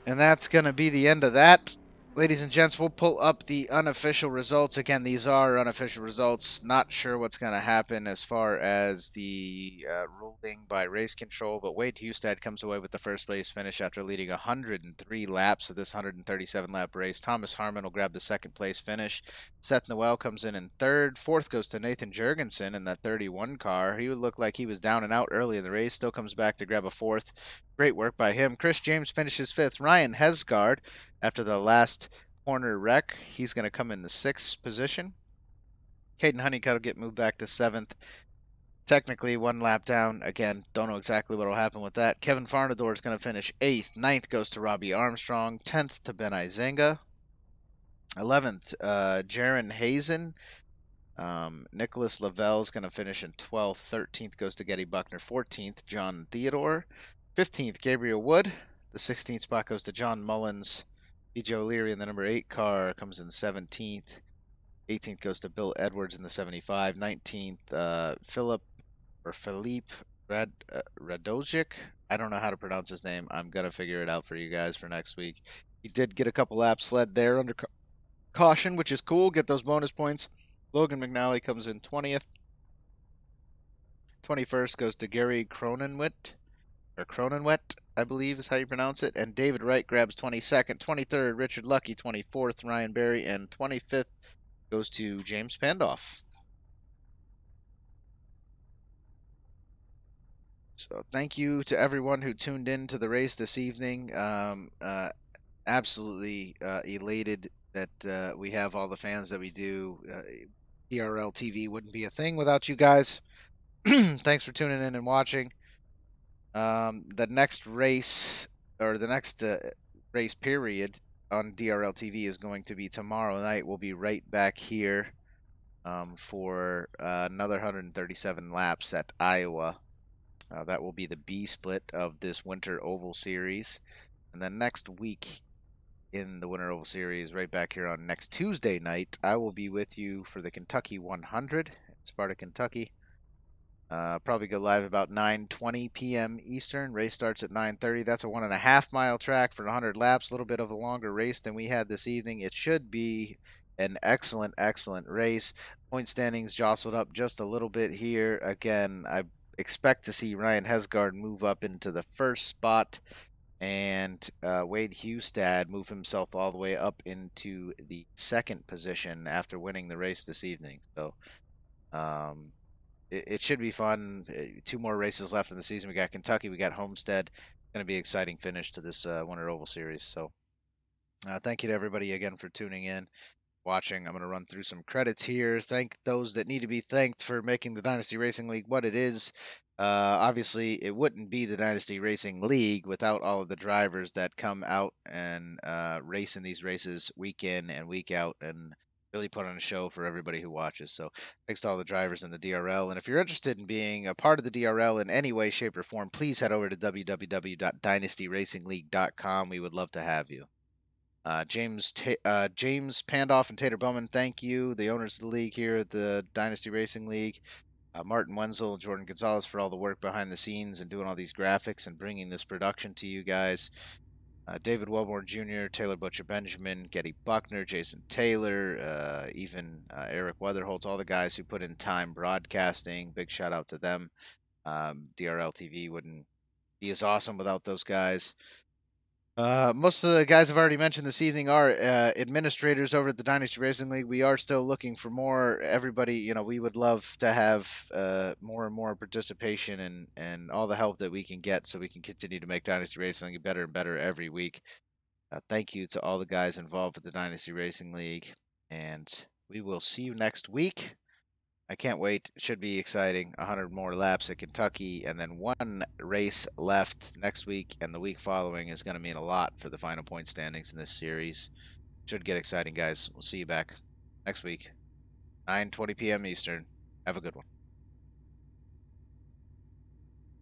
And that's going to be the end of that. Ladies and gents, we'll pull up the unofficial results. Again, these are unofficial results. Not sure what's going to happen as far as the ruling by race control, but Wade Hustad comes away with the first place finish after leading 103 laps of this 137-lap race. Thomas Harmon will grab the second place finish. Seth Noel comes in third. Fourth goes to Nathan Jurgensen in that 31 car. He would look like he was down and out early in the race. Still comes back to grab a fourth. Great work by him. Chris James finishes fifth. Ryan Hesgard, after the last corner wreck, he's going to come in the 6th position. Caden Honeycutt will get moved back to 7th. Technically, 1 lap down. Again, don't know exactly what will happen with that. Kevin Farnador is going to finish 8th. 9th goes to Robbie Armstrong. 10th to Ben Izenga. 11th, Jaron Hazen. Nicholas Lavelle is going to finish in 12th. 13th goes to Getty Buckner. 14th, John Theodore. 15th, Gabriel Wood. The 16th spot goes to John Mullins. B.J. O'Leary in the number 8 car comes in 17th. 18th goes to Bill Edwards in the 75. 19th, Philippe Radojic. I don't know how to pronounce his name. I'm going to figure it out for you guys for next week. He did get a couple laps led there under caution, which is cool. Get those bonus points. Logan McNally comes in 20th. 21st goes to Gary Cronenwet, I believe is how you pronounce it. And David Wright grabs 22nd. 23rd, Richard Lucky. 24th, Ryan Berry. And 25th goes to James Pandoff. So thank you to everyone who tuned in to the race this evening. Absolutely elated that we have all the fans that we do. DRL TV wouldn't be a thing without you guys. Thanks for tuning in and watching. The next race, or the next race period on DRL TV is going to be tomorrow night. We'll be right back here for another 137 laps at Iowa. That will be the B split of this Winter Oval Series. And then next week in the Winter Oval Series, right back here on next Tuesday night, I will be with you for the Kentucky 100 in Sparta, Kentucky. Probably go live about 9:20 p.m. Eastern. Race starts at 9:30. That's a 1.5 mile track for 100 laps. A little bit of a longer race than we had this evening. It should be an excellent, excellent race. Point standings jostled up just a little bit here. Again, I expect to see Ryan Hesgard move up into the first spot, and Wade Hustad move himself all the way up into the second position after winning the race this evening. So it should be fun. 2 more races left in the season. We got Kentucky, we got Homestead. It's going to be an exciting finish to this Winter Oval Series. So thank you to everybody again for tuning in, watching. I'm going to run through some credits here. Thank those that need to be thanked for making the Dynasty Racing League what it is. Obviously, it wouldn't be the Dynasty Racing League without all of the drivers that come out and race in these races week in and week out and really put on a show for everybody who watches. So thanks to all the drivers in the DRL. And if you're interested in being a part of the DRL in any way, shape, or form, please head over to www.dynastyracingleague.com. We would love to have you. James Pandoff and Tater Bowman, thank you. The owners of the league here at the Dynasty Racing League. Martin Wenzel, Jordan Gonzalez for all the work behind the scenes and doing all these graphics and bringing this production to you guys. David Wellborn Jr., Taylor Butcher Benjamin, Getty Buckner, Jason Taylor, even Eric Weatherholtz, all the guys who put in time broadcasting. Big shout out to them. DRL TV wouldn't be as awesome without those guys. Most of the guys I've already mentioned this evening are administrators over at the Dynasty Racing League. We are still looking for more. Everybody, we would love to have more and more participation and all the help that we can get so we can continue to make Dynasty Racing League better and better every week. Thank you to all the guys involved with the Dynasty Racing League, and we will see you next week. I can't wait. It should be exciting. 100 more laps at Kentucky, and then 1 race left next week, and the week following is going to mean a lot for the final point standings in this series. Should get exciting, guys. We'll see you back next week, 9:20 p.m. Eastern. Have a good one.